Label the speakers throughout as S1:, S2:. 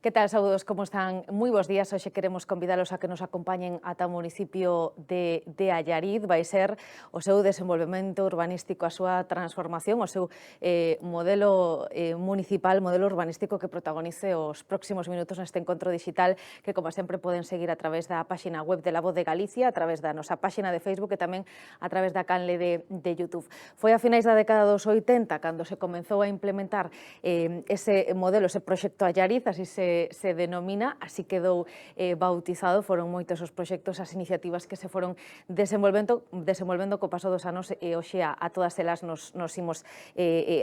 S1: Que tal, saúdos, como están? Moi bons días. Hoxe queremos convidalos a que nos acompañen ata o municipio de Allariz. Vai ser o seu desenvolvemento urbanístico, a súa transformación, o seu modelo municipal, modelo urbanístico que protagonice os próximos minutos neste encontro digital que, como sempre, poden seguir a través da páxina web de La Voz de Galicia, a través da nosa páxina de Facebook e tamén a través da canle de YouTube. Foi a finais da década dos 80 cando se comenzou a implementar ese modelo, ese proxecto Allariz, así se denomina, así quedou bautizado. Foron moitos os proxectos, as iniciativas que se foron desenvolvendo co paso dos anos e hoxe a todas elas nos imos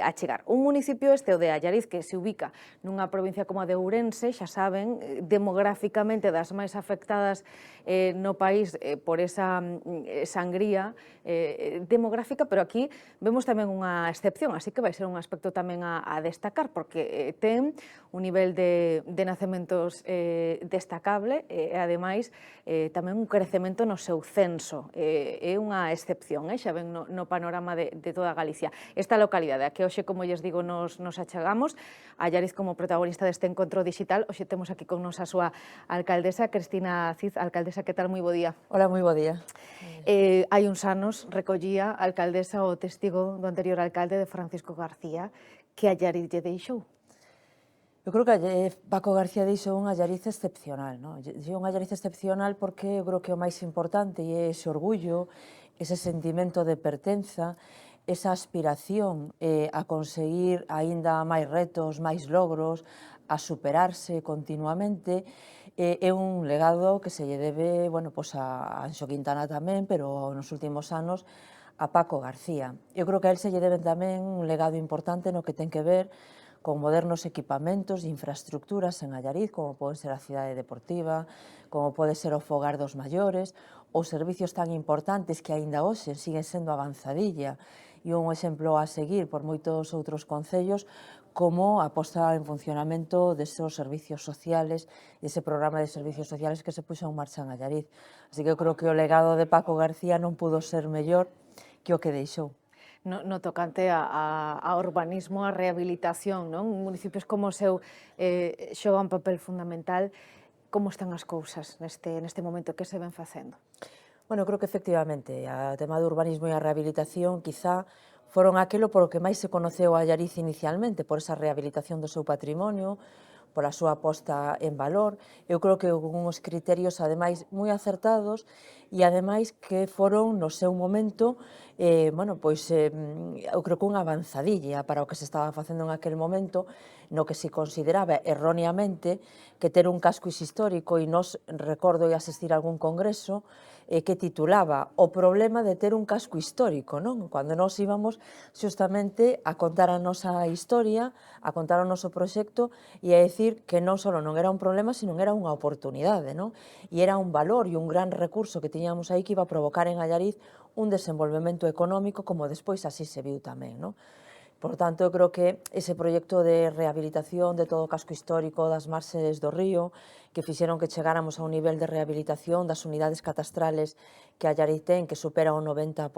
S1: achegar. Un municipio este, o de Allariz, que se ubica nunha provincia como a de Ourense, xa saben, demográficamente das máis afectadas no país por esa sangría demográfica, pero aquí vemos tamén unha excepción, así que vai ser un aspecto tamén a destacar, porque ten un nivel de nacementos destacable e, ademais, tamén un crecemento no seu censo. É unha excepción, xa ven no panorama de toda Galicia. Esta localidade, a que hoxe, como lles digo, nos achegamos, Allariz como protagonista deste encontro digital. Hoxe temos aquí con nos a súa alcaldesa, Cristina Cid. Alcaldesa, que tal? Moi bo día.
S2: Hola, moi bo día.
S1: Hai uns anos recollía a alcaldesa o testigo do anterior alcalde, de Francisco García, que Allariz lle deixou.
S2: Eu creo que Paco García deixou unha Allariz excepcional, non? Deixou unha Allariz excepcional porque eu creo que o máis importante é ese orgullo, ese sentimento de pertenza, esa aspiración a conseguir aínda máis retos, máis logros, a superarse continuamente. É un legado que se lle debe, bueno, pois a Anxo Quintana tamén, pero nos últimos anos a Paco García. Eu creo que a él se lle deben tamén un legado importante no que ten que ver con modernos equipamentos e infraestructuras en Allariz, como pode ser a cidade deportiva, como pode ser o fogar dos maiores, ou servicios tan importantes que aínda hoxe siguen sendo avanzadilla e un exemplo a seguir por moitos outros concellos, como a posta en funcionamento desos servicios sociales, ese programa de servicios sociales que se puxo en marcha en Allariz. Así que eu creo que o legado de Paco García non pudo ser mellor que o que deixou.
S1: No tocante a urbanismo, a rehabilitación, non? Municipios como o seu xogan un papel fundamental. Como están as cousas neste momento? Que se ven facendo?
S2: Bueno, creo que efectivamente o tema do urbanismo e a rehabilitación quizá foron aquilo por o que máis se conoceu a Allariz inicialmente, por esa rehabilitación do seu patrimonio, pola súa posta en valor. Eu creo que con uns criterios, ademais, moi acertados e, ademais, que foron, no seu momento, eu creo que unha avanzadilla para o que se estaba facendo en aquel momento, no que se consideraba erróneamente que ter un casco histórico, e nos recordo de asistir a algún congreso, que titulaba O problema de ter un casco histórico, non? Cando nós íbamos xustamente a contar a nosa historia, a contar o noso proxecto e a decir que non só non era un problema, sino era unha oportunidade, non? E era un valor e un gran recurso que tiñamos aí que iba a provocar en Allariz un desenvolvemento económico, como despois así se viu tamén, non? Por tanto, eu creo que ese proxecto de rehabilitación de todo o casco histórico das marxes do río, que fixeron que chegáramos a un nivel de rehabilitación das unidades catastrales que Allariz ten, que supera o 90%,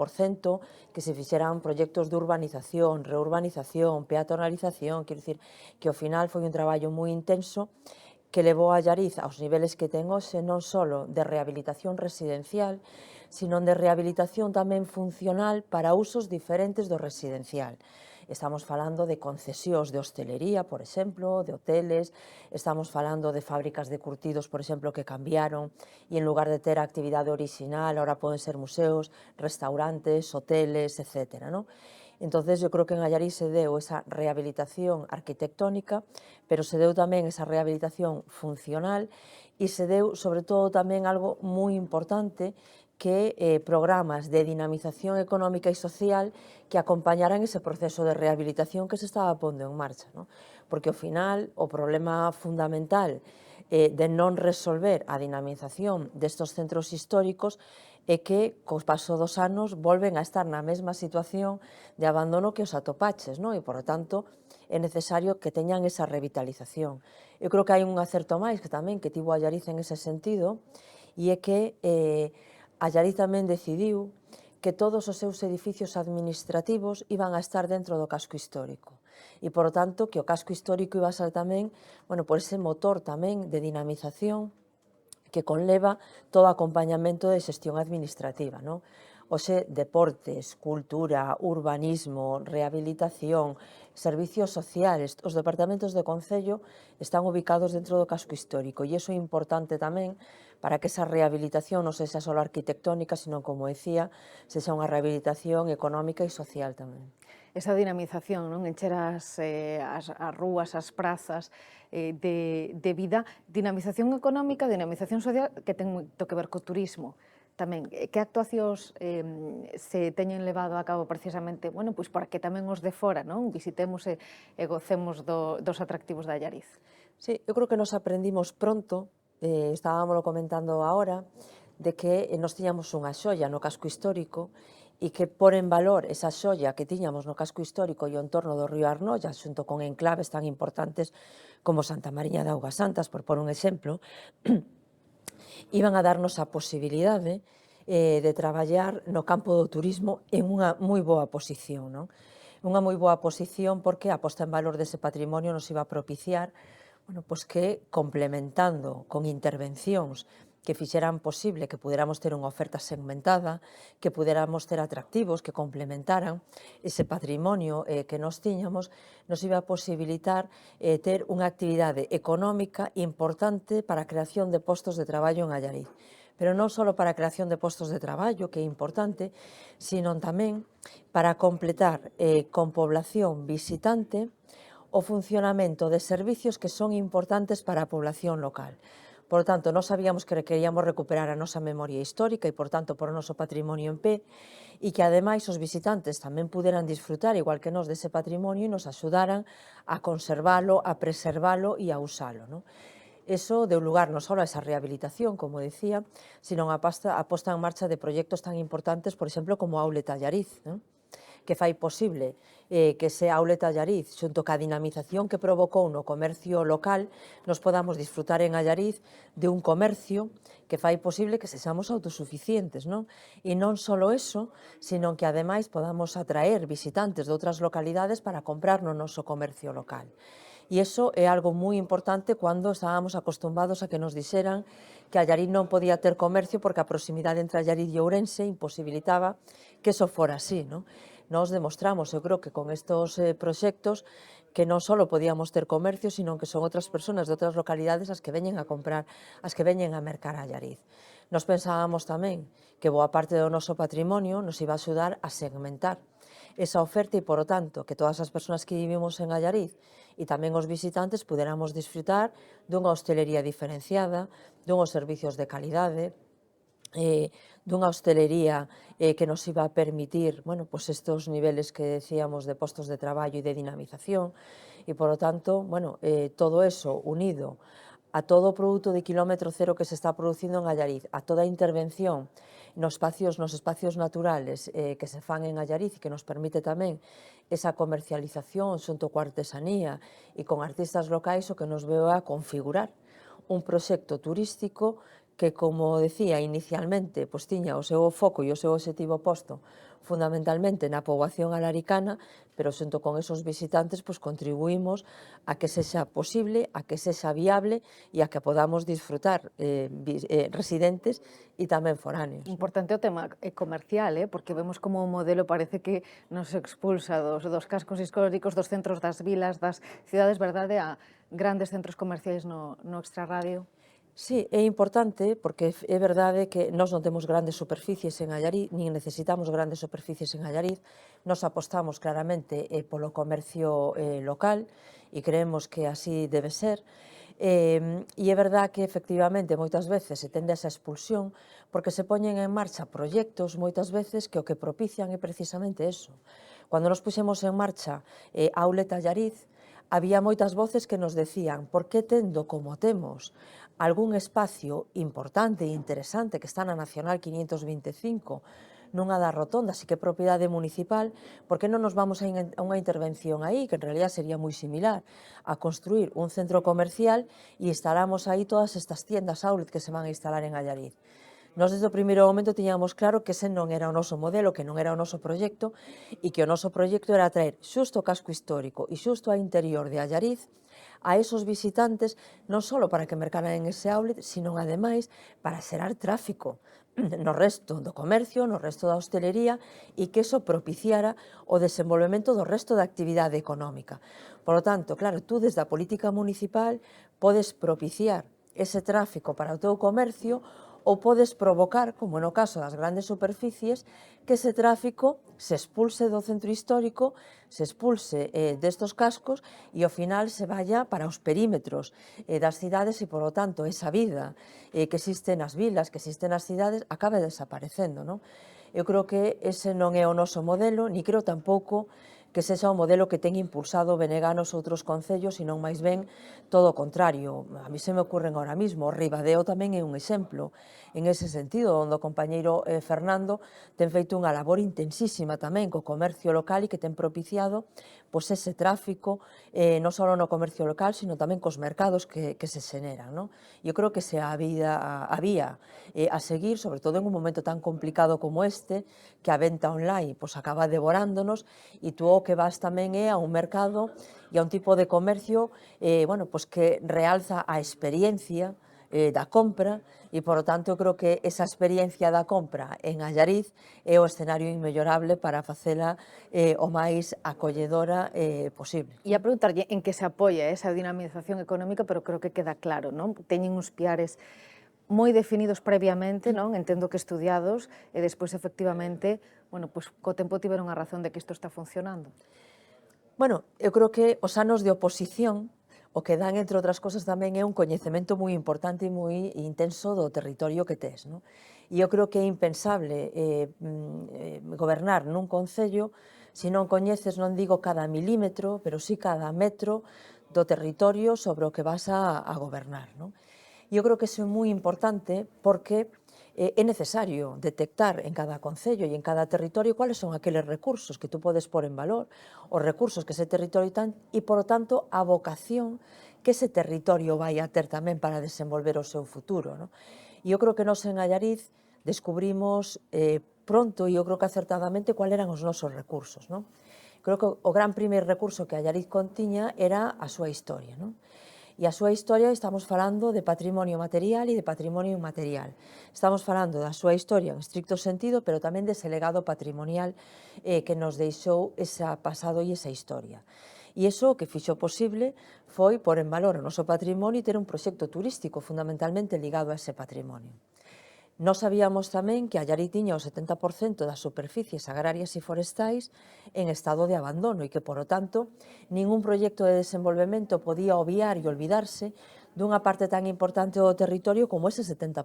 S2: que se fixeran proxectos de urbanización, reurbanización, peatonalización, quero dicir que ao final foi un traballo moi intenso que levou a Allariz aos niveles que ten hoxe, non só de rehabilitación residencial, sino de rehabilitación tamén funcional para usos diferentes do residencial. Estamos falando de concesións de hostelería, por exemplo, de hoteles, estamos falando de fábricas de curtidos, por exemplo, que cambiaron e en lugar de ter a actividade orixinal, ahora poden ser museos, restaurantes, hoteles, etc. Entonces, eu creo que en Allariz se deu esa rehabilitación arquitectónica, pero se deu tamén esa rehabilitación funcional e se deu, sobre todo, tamén algo moi importante, que programas de dinamización económica e social que acompañaran ese proceso de rehabilitación que se estaba pondo en marcha, non? Porque ao final o problema fundamental de non resolver a dinamización destes centros históricos é que, co paso dos anos, volven a estar na mesma situación de abandono que os atopaches, non? E, por tanto, é necesario que teñan esa revitalización. Eu creo que hai un acerto máis que tamén que tivo Allariz en ese sentido, e é que Allariz tamén decidiu que todos os seus edificios administrativos iban a estar dentro do casco histórico. E, por lo tanto, que o casco histórico iba a ser tamén, bueno, por ese motor tamén de dinamización que conleva todo o acompañamento de xestión administrativa, non? Oxe, deportes, cultura, urbanismo, rehabilitación, servicios sociales, os departamentos de Concello están ubicados dentro do casco histórico e iso é importante tamén para que esa rehabilitación non sexa só arquitectónica, sino, como decía, sexa unha rehabilitación económica e social tamén.
S1: Esa dinamización, non? Encher as rúas, as prazas de vida, dinamización económica, dinamización social, que ten moito que ver co turismo tamén. Que actuacións se teñen levado a cabo precisamente, bueno, pois para que tamén os de fora, non? Visitemos e gocemos dos atractivos da Allariz.
S2: Sí, eu creo que nos aprendimos pronto, estábamos comentando agora, de que nos tiñamos unha xoia no casco histórico e que por en valor esa xoia que tiñamos no casco histórico e o entorno do río Arnoia, xunto con enclaves tan importantes como Santa Mariña de Augas Santas, por un exemplo, iban a darnos a posibilidade de traballar no campo do turismo en unha moi boa posición, non? Unha moi boa posición porque a posta en valor dese patrimonio nos iba a propiciar, bueno, pois que complementando con intervencións que fixeran posible que puderamos ter unha oferta segmentada, que puderamos ter atractivos que complementaran ese patrimonio que nos tiñamos, nos iba a posibilitar ter unha actividade económica importante para a creación de postos de traballo en Allariz. Pero non só para a creación de postos de traballo, que é importante, sino tamén para completar con población visitante o funcionamento de servicios que son importantes para a población local. Por tanto, nós sabíamos que queríamos recuperar a nosa memoria histórica e, por tanto, por o noso patrimonio en pé, e que, ademais, os visitantes tamén puderan disfrutar, igual que nós, dese patrimonio e nos axudaran a conservalo, a preservalo e a usalo, non? Eso deu lugar non só a esa rehabilitación, como decía, sino a posta en marcha de proxectos tan importantes, por exemplo, como Outlet Allariz, non? Que fai posible que ese Outlet Allariz, xunto ca dinamización que provocou no comercio local, nos podamos disfrutar en Allariz de un comercio que fai posible que sexamos autosuficientes, non? E non só eso, sino que ademais podamos atraer visitantes de outras localidades para comprar no noso comercio local. E iso é algo moi importante cando estábamos acostumbrados a que nos dixeran que Allariz non podía ter comercio porque a proximidade entre Allariz e Ourense imposibilitaba que eso fora así, non? Nos demostramos, eu creo que con estos proxectos, que non só podíamos ter comercio, sino que son outras persoas de outras localidades as que veñen a comprar, as que veñen a mercar a Allariz. Nos pensábamos tamén que boa parte do noso patrimonio nos iba a axudar a segmentar esa oferta e, por o tanto, que todas as persoas que vivimos en Allariz e tamén os visitantes puderamos disfrutar dunha hostelería diferenciada, dunhos servicios de calidade, dunha hostelería que nos iba a permitir, bueno, pues estos niveles que decíamos de postos de traballo e de dinamización e, por lo tanto, bueno, todo eso unido a todo o produto de quilómetro cero que se está producindo en Allariz, a toda a intervención nos espacios naturales que se fan en Allariz e que nos permite tamén esa comercialización xunto coa artesanía e con artistas locais, o que nos veo a configurar un proxecto turístico que, como decía inicialmente, pois tiña o seu foco e o seu objetivo posto fundamentalmente na poboación alaricana, pero xunto con esos visitantes pois contribuímos a que sexa posible, a que sexa viable e a que podamos disfrutar residentes e tamén foráneos.
S1: Importante o tema comercial, porque vemos como o modelo parece que nos expulsa dos cascos históricos, dos centros das vilas, das cidades, verdade, a grandes centros comerciais no extrarradio.
S2: Sí, é importante porque é verdade que nós non temos grandes superficies en Allariz, nin necesitamos grandes superficies en Allariz. Nós apostamos claramente polo comercio local e creemos que así debe ser. E é verdade que, efectivamente, moitas veces se tende a esa expulsión porque se poñen en marcha proxectos moitas veces que o que propician é precisamente eso. Cando nos puxemos en marcha Outlet Allariz, había moitas voces que nos decían por que tendo como temos algún espacio importante e interesante que está na Nacional 525 nunha das rotondas e que é propiedade municipal, por que non nos vamos a unha intervención aí, que en realidad sería moi similar, a construir un centro comercial e instalamos aí todas estas tiendas outlet que se van a instalar en Allariz. Nós desde o primeiro momento tiñamos claro que ese non era o noso modelo, que non era o noso proxecto, e que o noso proxecto era traer xusto o casco histórico e xusto a interior de Allariz a esos visitantes, non só para que mercaran en ese outlet, sino ademais para xerar tráfico no resto do comercio, no resto da hostelería, e que eso propiciara o desenvolvemento do resto da actividade económica. Por lo tanto, claro, tú desde a política municipal podes propiciar ese tráfico para o teu comercio ou podes provocar, como no caso das grandes superficies, que ese tráfico se expulse do centro histórico, se expulse destos cascos e ao final se vaya para os perímetros das cidades e, por lo tanto, esa vida que existe nas vilas, que existe nas cidades, acabe desaparecendo, non? Eu creo que ese non é o noso modelo, ni creo tampouco que sexa o modelo que ten impulsado o BNG nos outros concellos, senón máis ben todo o contrario. A mí se me ocurren ahora mismo, o Ribadeo tamén é un exemplo en ese sentido, onde o compañeiro Fernando ten feito unha labor intensísima tamén co comercio local e que ten propiciado pois ese tráfico, non só no comercio local, sino tamén cos mercados que se xeneran, non? Eu creo que se a vía a seguir, sobre todo en un momento tan complicado como este, que a venta online pois acaba devorándonos, e tú o que vas tamén é a un mercado e a un tipo de comercio pois que realza a experiencia da compra e, por lo tanto, eu creo que esa experiencia da compra en Allariz é o escenario inmellorable para facela o máis acolledora posible.
S1: E a preguntarlle en que se apoia esa dinamización económica, pero creo que queda claro, non? Teñen uns piares moi definidos previamente, non? Entendo que estudiados, e despois, efectivamente, pois co tempo tiveron a razón de que isto está funcionando.
S2: Bueno, eu creo que os anos de oposición o que dan, entre outras cosas, tamén é un coñecemento moi importante e moi intenso do territorio que tes, non? E eu creo que é impensable gobernar nun concello se non coñeces, non digo cada milímetro, pero sí cada metro do territorio sobre o que vas a gobernar, non? E eu creo que iso é moi importante porque é necesario detectar en cada concello e en cada territorio cuáles son aqueles recursos que tú podes pôr en valor, os recursos que ese territorio ten e, por lo tanto, a vocación que ese territorio vai a ter tamén para desenvolver o seu futuro, non? E eu creo que nós en Allariz descubrimos pronto, e eu creo que acertadamente, cuáles eran os nosos recursos, non? Creo que o gran primeiro recurso que Allariz contiña era a súa historia, non? E a súa historia, estamos falando de patrimonio material e de patrimonio inmaterial. Estamos falando da súa historia en estricto sentido, pero tamén dese legado patrimonial que nos deixou ese pasado e esa historia. E iso o que fixo posible foi pôr en valor o noso patrimonio e ter un proxecto turístico fundamentalmente ligado a ese patrimonio. Nós sabíamos tamén que Allariz tiña o 70% das superficies agrarias e forestais en estado de abandono e que, por lo tanto, ningún proxecto de desenvolvemento podía obviar e olvidarse dunha parte tan importante do territorio como ese 70%.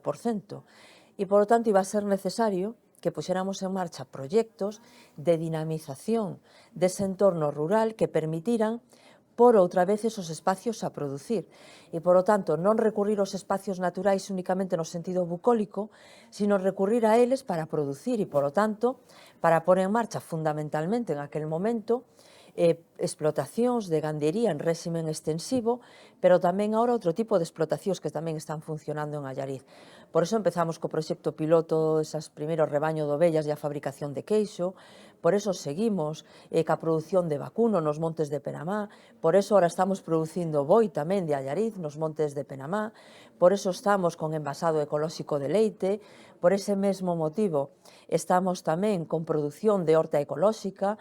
S2: E, por lo tanto, iba a ser necesario que puxéramos en marcha proxectos de dinamización dese entorno rural que permitiran por outra vez esos espacios a producir e, por lo tanto, non recurrir aos espacios naturais únicamente no sentido bucólico, sino recurrir a eles para producir e, por lo tanto, para pôr en marcha fundamentalmente en aquel momento explotacións de gandería en réximen extensivo, pero tamén agora outro tipo de explotacións que tamén están funcionando en Allariz. Por eso empezamos co proxecto piloto, esas primeiros rebaño de ovellas e a fabricación de queixo, por eso seguimos ca produción de vacuno nos montes de Penamá, por eso ahora estamos producindo boi tamén de Allariz nos montes de Penamá, por eso estamos con envasado ecolóxico de leite, por ese mesmo motivo estamos tamén con produción de horta ecolóxica,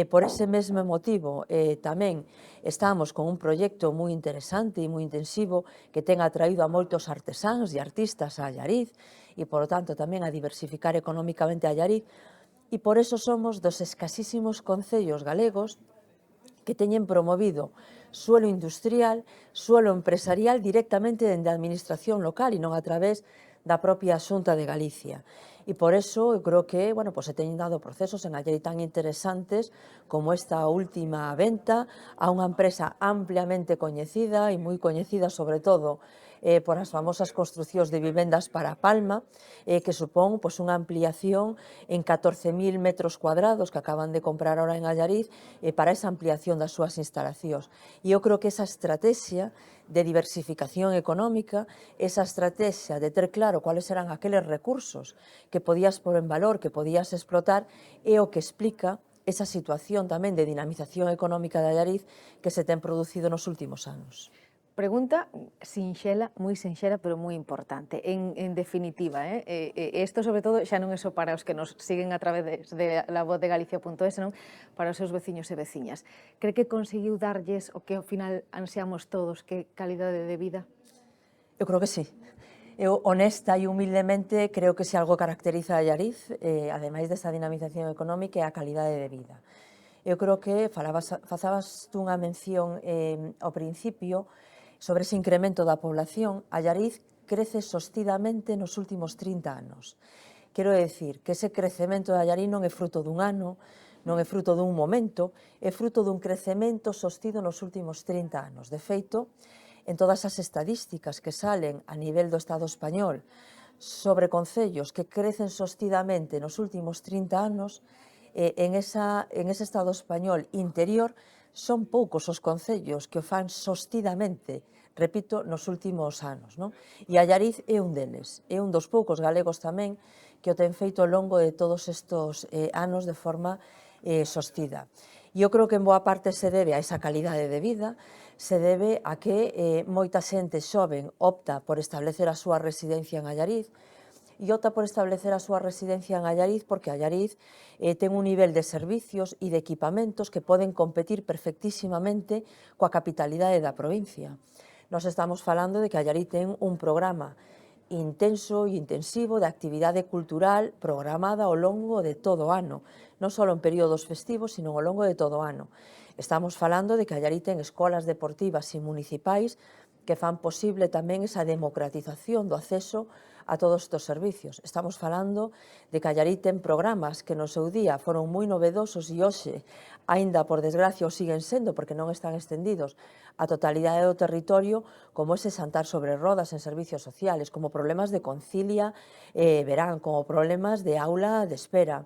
S2: por ese mesmo motivo tamén estamos con un proxecto moi interesante e moi intensivo que ten atraído a moitos artesáns e artistas a Allariz e, por lo tanto, tamén a diversificar económicamente a Allariz, e por eso somos dos escasísimos concellos galegos que teñen promovido suelo industrial, suelo empresarial directamente dende a administración local e non a través da propia Xunta de Galicia. E por eso eu creo que, bueno, pues se teñen dado procesos en Allariz tan interesantes como esta última venta a unha empresa ampliamente coñecida e moi coñecida sobre todo por as famosas construcións de vivendas para Palma, que supón pues, unha ampliación en 14.000 metros cuadrados que acaban de comprar ahora en Allariz para esa ampliación das súas instalacións. E eu creo que esa estrategia de diversificación económica, esa estrategia de ter claro cuáles eran aqueles recursos que podías pôr en valor, que podías explotar, é o que explica esa situación tamén de dinamización económica de Allariz que se ten producido nos últimos anos.
S1: Pregunta sinxela, moi sinxela, pero moi importante. En definitiva, isto sobre todo xa non é só para os que nos siguen a través de lavozdeGalicia.es, senón para os seus veciños e veciñas. Cree que conseguiu darlles o que ao final ansiamos todos, que calidade de vida?
S2: Eu creo que sí. Eu, honesta e humildemente, creo que se algo caracteriza a Allariz, ademais desa dinamización económica, é a calidade de vida. Eu creo que facabas tú unha mención ao principio sobre ese incremento da población. Allariz crece sostidamente nos últimos 30 anos. Quero decir que ese crecemento de Allariz non é fruto dun ano, non é fruto dun momento, é fruto dun crecemento sostido nos últimos 30 anos. De feito, en todas as estadísticas que salen a nivel do Estado español sobre concellos que crecen sostidamente nos últimos 30 anos, en ese Estado español interior son poucos os concellos que o fan sostidamente, repito, nos últimos anos. Non? E Allariz é un deles, é un dos poucos galegos tamén que o ten feito ao longo de todos estes anos de forma sostida. E eu creo que en boa parte se debe a esa calidade de vida, se debe a que moita xente xoven opta por establecer a súa residencia en Allariz, e opta por establecer a súa residencia en Allariz porque Allariz ten un nivel de servicios e de equipamentos que poden competir perfectísimamente coa capitalidade da provincia. Nos estamos falando de que Allariz ten un programa intenso e intensivo de actividade cultural programada ao longo de todo o ano, non só en períodos festivos, sino ao longo de todo o ano. Estamos falando de que Allariz ten escolas deportivas e municipais que fan posible tamén esa democratización do acceso a todos estes servicios. Estamos falando de que Allariz ten programas que no seu día foron moi novedosos e hoxe, aínda por desgracia, o siguen sendo porque non están extendidos a totalidade do territorio, como ese Xantar sobre rodas en servicios sociales, como problemas de concilia verán, como problemas de aula de espera,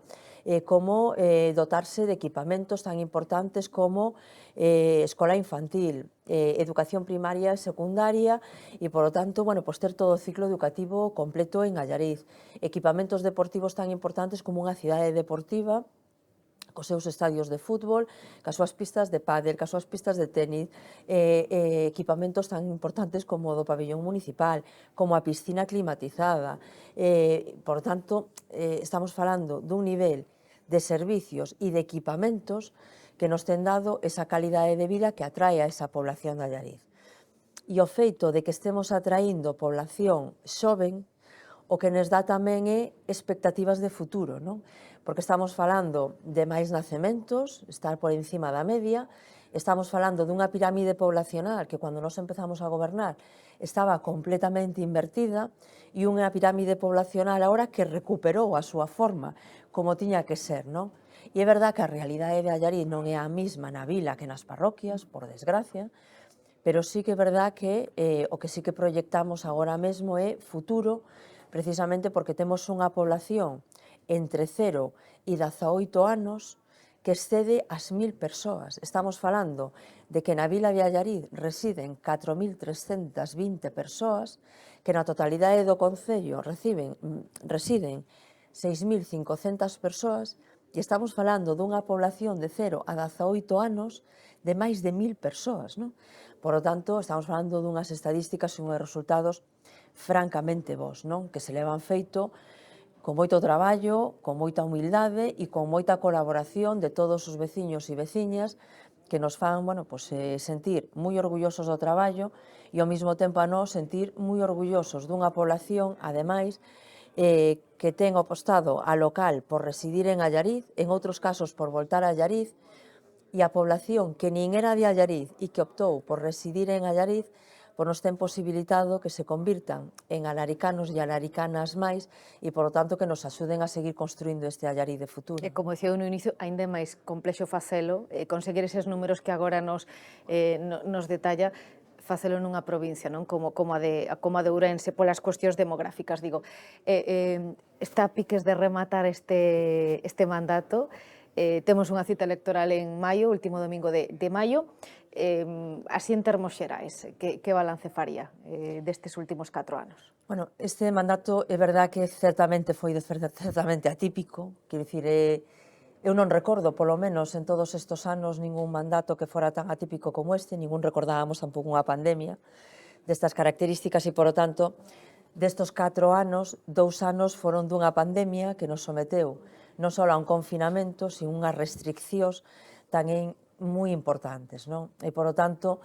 S2: como dotarse de equipamentos tan importantes como escola infantil, educación primaria e secundaria e, por lo tanto, bueno, pues ter todo o ciclo educativo completo en Allariz. Equipamentos deportivos tan importantes como unha cidade deportiva cos seus estadios de fútbol, cas súas pistas de pádel, cas súas pistas de tenis, equipamentos tan importantes como o do pabellón municipal, como a piscina climatizada. Por tanto, estamos falando dun nivel de servicios e de equipamentos que nos ten dado esa calidade de vida que atrae a esa población de Allariz. E o feito de que estemos atraíndo población xoven, o que nos dá tamén é expectativas de futuro, non? Porque estamos falando de máis nacementos, estar por encima da media, estamos falando dunha pirámide poblacional que cando nos empezamos a gobernar estaba completamente invertida e unha pirámide poblacional agora que recuperou a súa forma como tiña que ser, non? E é verdad que a realidade de Allariz non é a mesma na vila que nas parroquias, por desgracia, pero sí que é verdad que o que sí que proyectamos agora mesmo é futuro, precisamente porque temos unha población entre 0 e 18 anos que excede as 1000 persoas. Estamos falando de que na vila de Allariz residen 4.320 persoas, que na totalidade do concello residen 6.500 persoas, e estamos falando dunha población de 0 a 18 anos de máis de 1000 persoas, non? Por lo tanto, estamos falando dunhas estadísticas e unhos resultados francamente bons, non? Que se levan feito con moito traballo, con moita humildade e con moita colaboración de todos os veciños e veciñas que nos fan, bueno, pues, sentir moi orgullosos do traballo e ao mesmo tempo a nós sentir moi orgullosos dunha población, ademais, que ten apostado a local por residir en Allariz, en outros casos por voltar a Allariz, e a población que nin era de Allariz e que optou por residir en Allariz, pois nos ten posibilitado que se convirtan en alaricanos e alaricanas máis e, por lo tanto, que nos axuden a seguir construindo este Allariz de futuro.
S1: E como dicía no inicio, aínda é máis complexo facelo, conseguir eses números que agora nos detalla, facelo nunha provincia, non? Como a de Ourense, polas cuestións demográficas, digo. Está a piques de rematar este mandato, temos unha cita electoral en maio, último domingo de maio, así en termos xerais, que balance faría destes últimos 4 anos?
S2: Bueno, este mandato é verdad que certamente foi certamente atípico, quero dicir, eu non recordo, polo menos en todos estes anos, ningún mandato que fora tan atípico como este, ningún recordábamos tampouco unha pandemia destas características e, por tanto, destes 4 anos, 2 anos foron dunha pandemia que nos someteu non só a un confinamento, sino unhas restriccións tamén moi importantes, non? E, por tanto,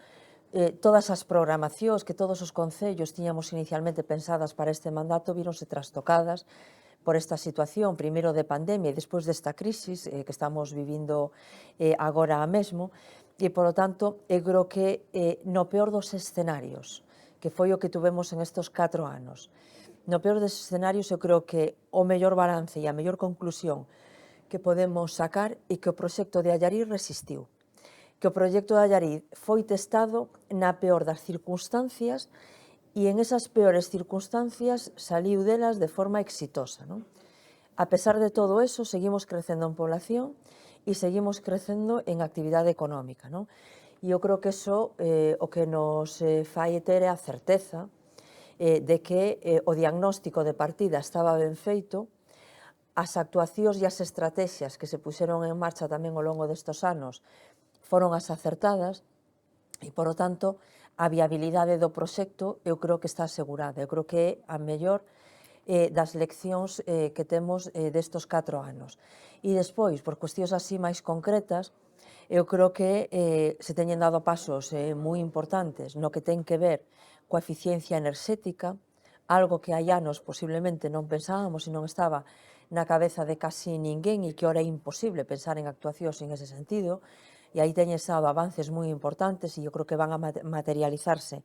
S2: todas as programacións que todos os concellos tiñamos inicialmente pensadas para este mandato víronse trastocadas por esta situación, primeiro de pandemia e despois desta crisis que estamos vivindo agora mesmo, e, por tanto, eu creo que no peor dos escenarios, que foi o que tuvemos en estes 4 anos, no peor dos escenarios eu creo que o mellor balance e a mellor conclusión que podemos sacar é que o proxecto de Allariz resistiu, que o proxecto de Allariz foi testado na peor das circunstancias e en esas peores circunstancias saliu delas de forma exitosa, non? A pesar de todo eso, seguimos crecendo en población e seguimos crecendo en actividade económica, non? E eu creo que eso o que nos fai ter a certeza de que o diagnóstico de partida estaba ben feito, as actuacións e as estrategias que se puxeron en marcha tamén ao longo destes anos foron as acertadas e, por lo tanto, a viabilidade do proxecto eu creo que está asegurada. Eu creo que é a mellor das leccións que temos destes 4 anos. E despois, por cuestións así máis concretas, eu creo que se teñen dado pasos moi importantes no que ten que ver coa eficiencia enerxética, algo que hai anos posiblemente non pensábamos e non estaba na cabeza de casi ninguén e que ora é imposible pensar en actuacións en ese sentido, e aí teñen estado avances moi importantes e eu creo que van a materializarse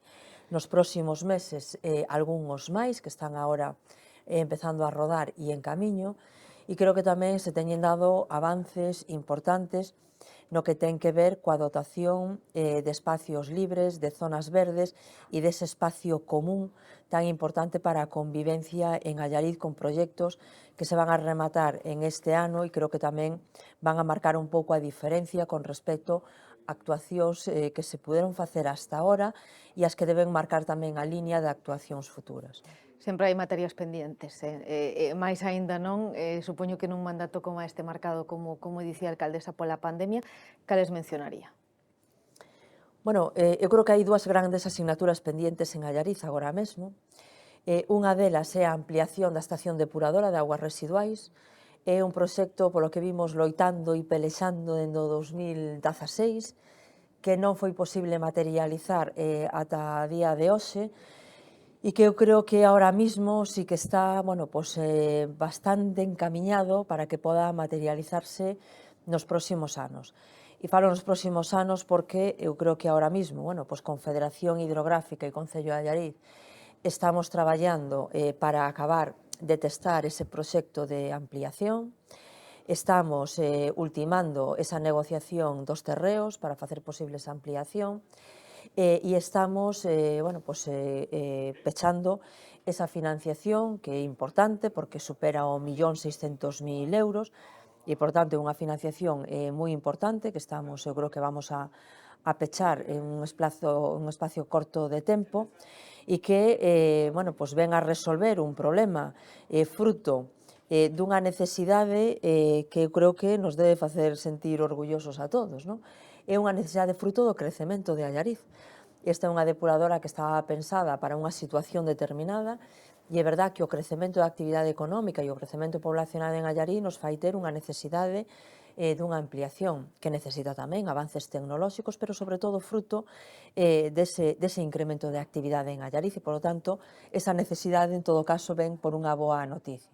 S2: nos próximos meses algúns máis que están agora empezando a rodar e en camiño, e creo que tamén se teñen dado avances importantes no que ten que ver coa dotación de espacios libres, de zonas verdes e dese espacio común tan importante para a convivencia en Allariz con proxectos que se van a rematar en este ano e creo que tamén van a marcar un pouco a diferencia con respecto a actuacións que se puderon facer hasta ahora e as que deben marcar tamén a línea de actuacións futuras.
S1: Sempre hai materias pendientes, máis aínda non, supoño que nun mandato como este marcado, como dicía a alcaldesa, pola pandemia, cales mencionaría?
S2: Bueno, eu creo que hai dúas grandes asignaturas pendientes en Allariz agora mesmo. Unha delas é a ampliación da estación depuradora de aguas residuais. É un proxecto polo que vimos loitando e pelexando dende o 2016, que non foi posible materializar ata a día de hoxe, e que eu creo que ahora mismo sí que está bastante encamiñado para que poda materializarse nos próximos anos. E falo nos próximos anos porque eu creo que ahora mismo, Confederación Hidrográfica e Concello de Allariz estamos traballando para acabar de testar ese proxecto de ampliación. Estamos ultimando esa negociación dos terreos para facer posible esa ampliación e estamos pechando esa financiación que é importante porque supera o 1.600.000 euros e, por tanto, é unha financiación moi importante que estamos, eu creo que vamos a pechar en un espacio corto de tempo e que ven a resolver un problema fruto dunha necesidade que eu creo que nos debe facer sentir orgullosos a todos, non? É unha necesidade fruto do crecemento de Allariz. Esta é unha depuradora que estaba pensada para unha situación determinada e é verdad que o crecemento da actividade económica e o crecemento poblacional en Allariz nos fai ter unha necesidade dunha ampliación que necesita tamén avances tecnolóxicos, pero sobre todo fruto dese incremento de actividade en Allariz e, por lo tanto, esa necesidade en todo caso ven por unha boa noticia.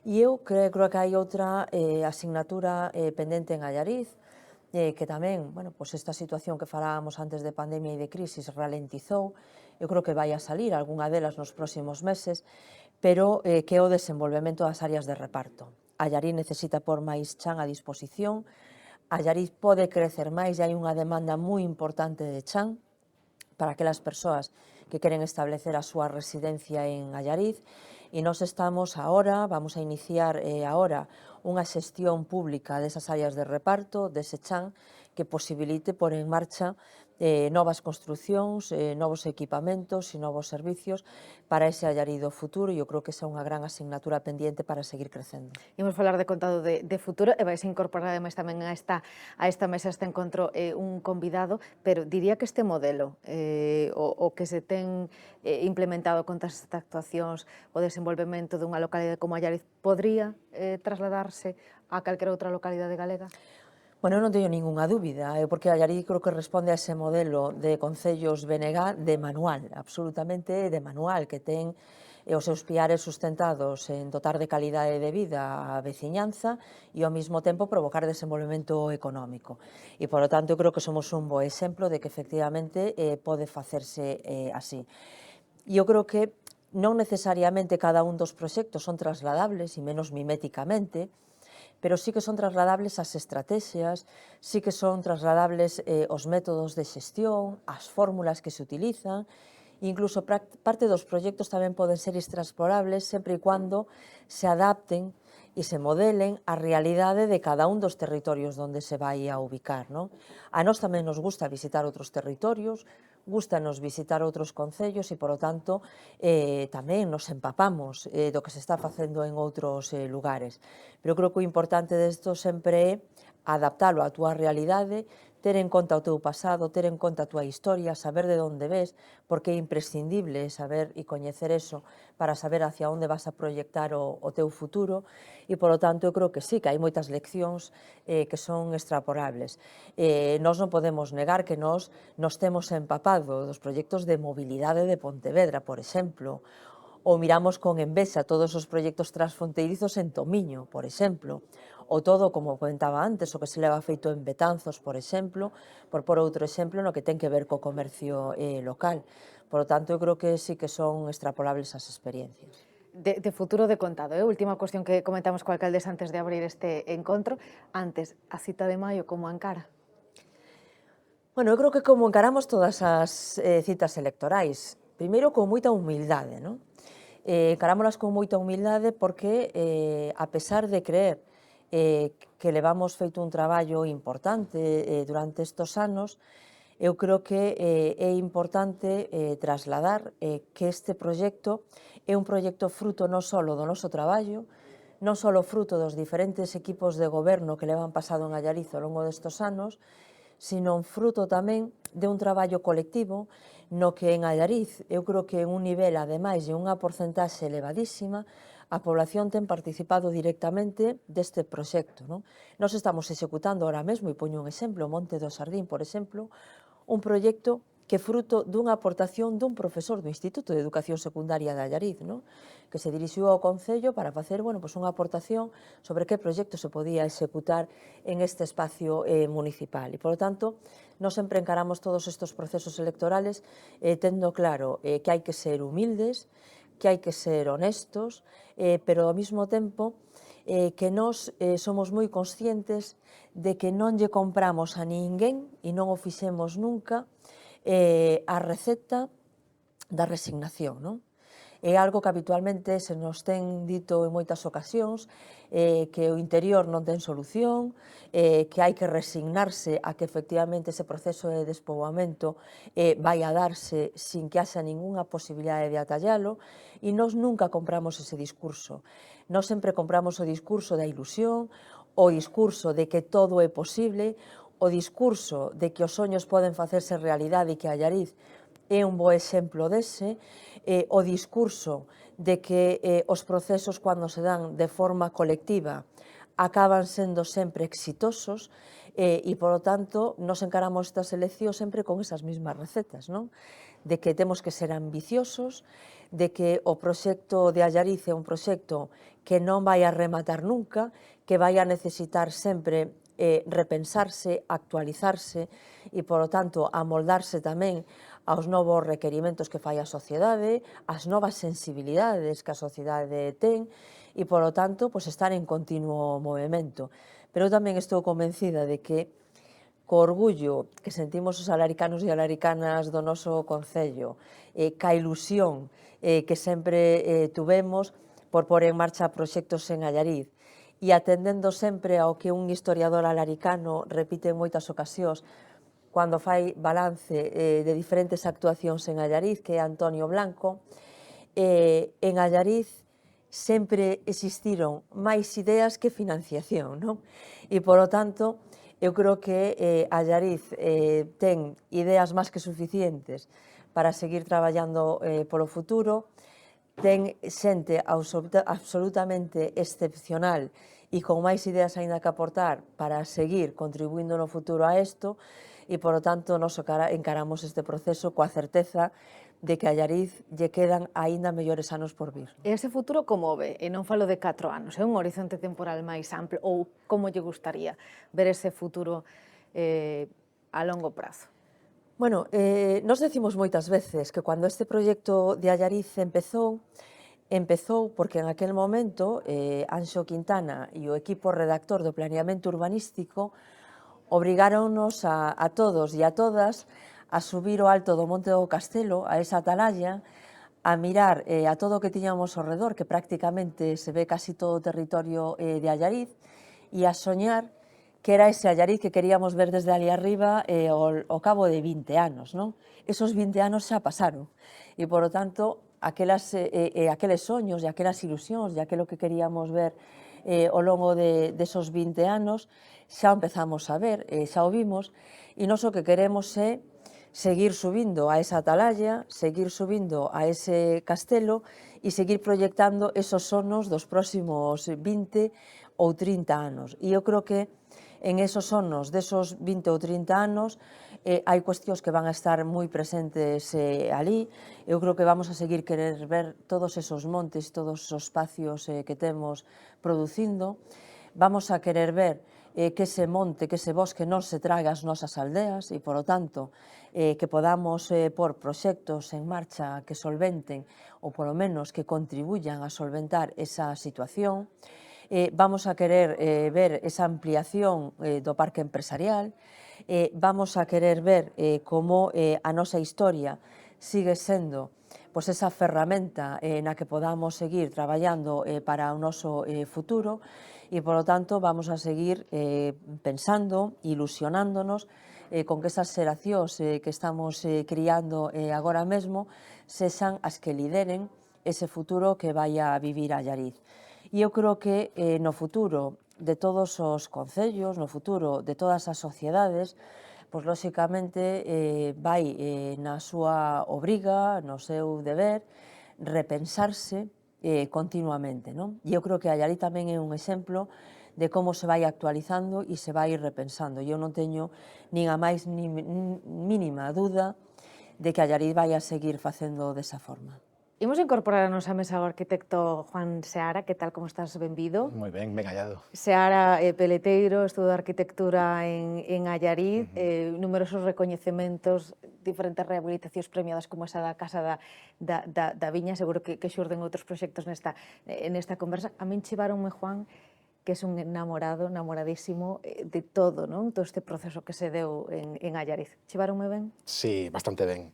S2: E eu creo que hai outra asignatura pendente en Allariz, que tamén, bueno, pois esta situación que falábamos antes de pandemia e de crisis ralentizou, eu creo que vai a salir algunha delas nos próximos meses, pero que é o desenvolvemento das áreas de reparto. Allariz necesita por máis chan a disposición, Allariz pode crecer máis e hai unha demanda moi importante de chan para aquelas persoas que queren establecer a súa residencia en Allariz, e nós estamos agora, vamos a iniciar agora unha xestión pública desas áreas de reparto, dese chan, que posibilite pôr en marcha novas construcións, novos equipamentos e novos servicios para ese Allariz do futuro, e eu creo que esa é unha gran asignatura pendiente para seguir crecendo.
S1: Imos falar de contado de futuro e vais incorporar ademais tamén a esta mesa, a este encontro, un convidado, pero diría que este modelo, o que se ten implementado con todas estas actuacións, o desenvolvemento dunha localidade como Allariz, podría trasladarse a calquera outra localidade galega?
S2: Bueno, eu non teño ningunha dúbida, porque Allariz creo que responde a ese modelo de concellos BNG de manual, absolutamente de manual, que ten os seus piares sustentados en dotar de calidade de vida a veciñanza e ao mesmo tempo provocar desenvolvemento económico. E, polo tanto, eu creo que somos un bo exemplo de que efectivamente pode facerse así. E eu creo que non necesariamente cada un dos proxectos son trasladables, e menos miméticamente, pero sí que son trasladables as estrategias, sí que son trasladables os métodos de xestión, as fórmulas que se utilizan, incluso parte dos proxectos tamén poden ser extraspolables sempre e cuando se adapten e se modelen a realidade de cada un dos territorios onde se vai a ubicar. A nós tamén nos gusta visitar outros territorios, gústanos visitar outros concellos e, polo tanto, tamén nos empapamos do que se está facendo en outros lugares. Pero creo que o importante desto sempre é adaptalo á túa realidade, ter en conta o teu pasado, ter en conta a túa historia, saber de onde ves, porque é imprescindible saber e coñecer eso para saber hacia onde vas a proyectar o teu futuro, e, polo tanto, eu creo que sí, que hai moitas leccións que son extrapolables. Nós non podemos negar que nos temos empapado dos proxectos de mobilidade de Pontevedra, por exemplo, ou miramos con envexa todos os proxectos transfronteirizos en Tomiño, por exemplo, ou todo, como comentaba antes, o que se leva feito en Betanzos, por exemplo, por outro exemplo, no que ten que ver co comercio local. Por lo tanto, eu creo que sí que son extrapolables as experiencias.
S1: De futuro de contado, última cuestión que comentamos co alcaldes antes de abrir este encontro. Antes, a cita de maio, como encara?
S2: Bueno, eu creo que como encaramos todas as citas electorais, primeiro con moita humildade, non? Encarámolas con moita humildade porque, a pesar de creer que levamos feito un traballo importante durante estes anos, eu creo que é importante trasladar que este proxecto é un proxecto fruto non só do noso traballo, non só fruto dos diferentes equipos de goberno que levan pasado en Allariz ao longo destes anos, sino fruto tamén de un traballo colectivo no que en Allariz, eu creo que en un nivel, ademais, de unha porcentaxe elevadísima, a población ten participado directamente deste proxecto. Nós estamos executando ahora mesmo, e poño un exemplo, Monte do Sardín, por exemplo, un proxecto que é fruto dunha aportación dun profesor do Instituto de Educación Secundaria de Allariz, que se dirixiu ao Concello para facer unha aportación sobre que proxecto se podía executar en este espacio municipal. E, polo tanto, nós sempre encaramos todos estes procesos electorales tendo claro que hai que ser humildes, que hai que ser honestos, pero ao mesmo tempo que nós somos moi conscientes de que non lle compramos a ninguén e non o fixemos nunca a receta da resignación. É algo que habitualmente se nos ten dito en moitas ocasións, que o interior non ten solución, que hai que resignarse a que efectivamente ese proceso de despoboamento vai a darse sin que haxa ningunha posibilidade de atallalo, e nós nunca compramos ese discurso. Nós sempre compramos o discurso da ilusión, o discurso de que todo é posible, o discurso de que os soños poden facerse realidade e que Allariz é un bo exemplo dese, o discurso de que os procesos, cando se dan de forma colectiva, acaban sendo sempre exitosos e, polo tanto, nos encaramos estas eleccións sempre con esas mesmas recetas, de que temos que ser ambiciosos, de que o proxecto de Allariz é un proxecto que non vai a rematar nunca, que vai a necesitar sempre repensarse, actualizarse e, polo tanto, amoldarse tamén aos novos requerimentos que fai a sociedade, as novas sensibilidades que a sociedade ten e, polo tanto, estar en continuo movimento. Pero eu tamén estou convencida de que co orgullo que sentimos os alaricanos e alaricanas do noso concello, ca ilusión que sempre tuvemos por pôr en marcha proxectos en Allariz e atendendo sempre ao que un historiador alaricano repite en moitas ocasións cando fai balance de diferentes actuacións en Allariz, que é Antonio Blanco, en Allariz sempre existiron máis ideas que financiación, non? E, polo tanto, eu creo que Allariz ten ideas máis que suficientes para seguir traballando polo futuro, ten xente absolutamente excepcional e con máis ideas aínda que aportar para seguir contribuindo no futuro a isto e, polo tanto, nos encaramos este proceso coa certeza de que a Allariz lle quedan aínda mellores anos por vir.
S1: E ese futuro como ve? E non falo de 4 anos, é un horizonte temporal máis amplo, ou como lle gustaría ver ese futuro a longo prazo?
S2: Bueno, nos decimos moitas veces que cando este proxecto de Allariz empezou porque en aquel momento Anxo Quintana e o equipo redactor do planeamento urbanístico obrigáronnos a todos e a todas a subir o alto do Monte do Castelo, a esa atalaya, a mirar a todo o que tiñamos ao redor, que prácticamente se ve casi todo o territorio de Allariz, e a soñar que era ese Allariz que queríamos ver desde ali arriba ao cabo de 20 anos, non? Esos 20 anos xa pasaron, e, polo tanto, aqueles soños e aquelas ilusións e aquelo que queríamos ver ao longo desos 20 anos xa empezamos a ver, xa o vimos, e nós o que queremos é seguir subindo a esa atalaya, seguir subindo a ese castelo e seguir proyectando esos sonos dos próximos 20 ou 30 anos. E eu creo que en esos sonos desos 20 ou 30 anos hai cuestións que van a estar moi presentes ali. Eu creo que vamos a seguir querer ver todos esos montes, todos os espacios que temos producindo. Vamos a querer ver que ese monte, que ese bosque non se traga as nosas aldeas e, polo tanto, que podamos pôr proxectos en marcha que solventen ou, polo menos, que contribuyan a solventar esa situación. Vamos a querer ver esa ampliación do parque empresarial, vamos a querer ver como a nosa historia sigue sendo esa ferramenta na que podamos seguir traballando para o noso futuro e, polo tanto, vamos a seguir pensando, ilusionándonos con que esas xeracións que estamos criando agora mesmo sexan as que lideren ese futuro que vai a vivir a Allariz. E eu creo que no futuro de todos os concellos, no futuro de todas as sociedades, pois, lóxicamente, vai na súa obriga, no seu deber, repensarse continuamente, non? E eu creo que Allariz tamén é un exemplo de como se vai actualizando e se vai repensando. Eu non teño nin a máis mínima dúda de que Allariz vai a seguir facendo desa forma.
S1: Imos incorporar a nosa mesa ao arquitecto Juan Seara. Que tal, como estás? Benvido.
S3: Moi ben, ben hallado.
S1: Seara peleteiro, estudo de arquitectura en Allariz, numerosos recoñecementos, diferentes rehabilitacións premiadas como esa da Casa da Viña, seguro que xurden outros proxectos nesta conversa. A min chivaronme, Juan, que é un enamorado, enamoradísimo de todo, non? Todo este proceso que se deu en Allariz. Chivaronme ben?
S3: Sí, bastante ben.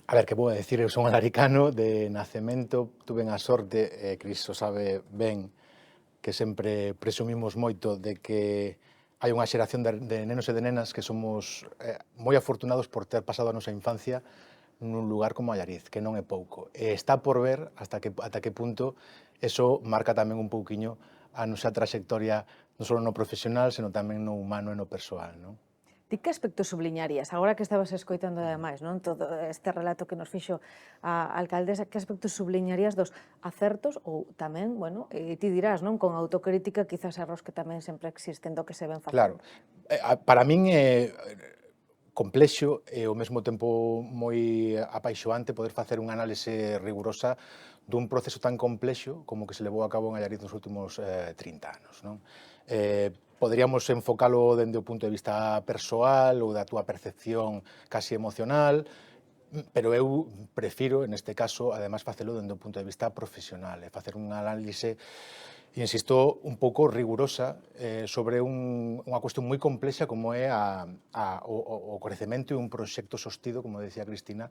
S3: A ver, que vou a decir, eu son alaricano de nacemento, tuve a sorte, Cris o sabe ben, que sempre presumimos moito de que hai unha xeración de nenos e de nenas que somos moi afortunados por ter pasado a nosa infancia nun lugar como Allariz, que non é pouco. E está por ver ata que punto eso marca tamén un pouquiño a nosa trayectoria non só no profesional, senón tamén no humano e no persoal, non?
S1: Ti que aspectos subliñarías, agora que estabas escoitando ademais, non, todo este relato que nos fixo a alcaldesa, que aspectos subliñarías dos acertos ou tamén, bueno, ti dirás, non, con autocrítica, quizás erros que tamén sempre existen do que se ven facendo?
S3: Claro, para min é complexo e ao mesmo tempo moi apaixoante poder facer unha análise rigurosa dun proceso tan complexo como que se levou a cabo en Allariz nos últimos 30 anos, non? poderíamos enfocalo dende o punto de vista persoal ou da túa percepción casi emocional, pero eu prefiro, neste caso, ademais, facelo dende o punto de vista profesional, e facer unha análise, insisto, un pouco rigurosa sobre unha cuestión moi complexa como é o crecemento e un proxecto sostido, como decía Cristina,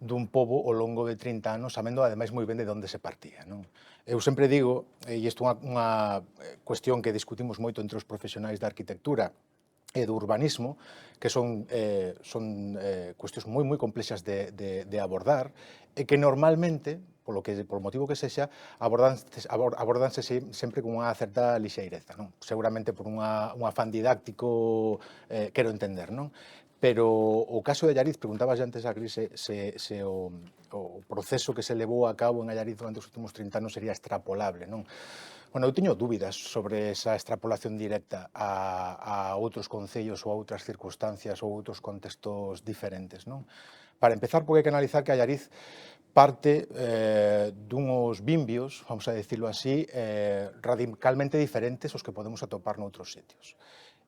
S3: dun pobo ao longo de 30 anos, sabendo ademais moi ben de onde se partía. Non? Eu sempre digo, e isto é unha cuestión que discutimos moito entre os profesionais da arquitectura e do urbanismo, que son cuestións moi complexas de abordar, e que normalmente, polo motivo que sexa, abordanse sempre con unha certa lixeireza, non? Seguramente por un afán didáctico, quero entender, non? Pero o caso de Allariz, preguntabas antes a Cris se o proceso que se levou a cabo en Allariz durante os últimos 30 anos sería extrapolable, non? Bueno, eu teño dúbidas sobre esa extrapolación directa a outros concellos ou a outras circunstancias ou outros contextos diferentes, non? Para empezar, porque hai que analizar que Allariz parte dunhos vimbios, vamos a decirlo así, radicalmente diferentes aos que podemos atopar noutros sitios.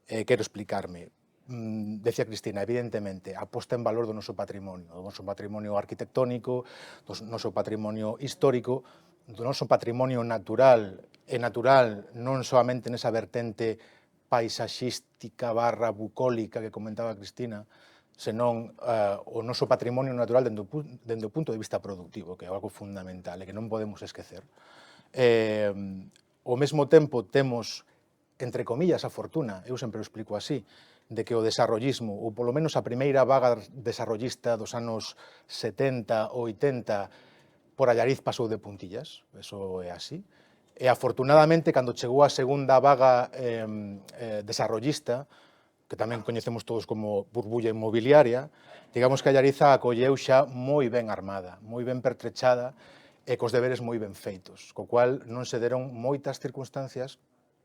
S3: Quero explicarme. Decía Cristina, evidentemente, a posta en valor do noso patrimonio arquitectónico, do noso patrimonio histórico, do noso patrimonio natural, e natural non solamente nesa vertente paisaxística / bucólica que comentaba Cristina, senón o noso patrimonio natural dende o punto de vista productivo, que é algo fundamental e que non podemos esquecer. Ao mesmo tempo temos, entre comillas, a fortuna, eu sempre o explico así, de que o desarrollismo, ou polo menos a primeira vaga desarrollista dos anos 70 ou 80, por Allariz pasou de puntillas, eso é así. E afortunadamente, cando chegou a segunda vaga desarrollista, que tamén coñecemos todos como burbulla inmobiliaria, digamos que Allariz a acolleu xa moi ben armada, moi ben pertrechada e cos deberes moi ben feitos, co cual non se deron moitas circunstancias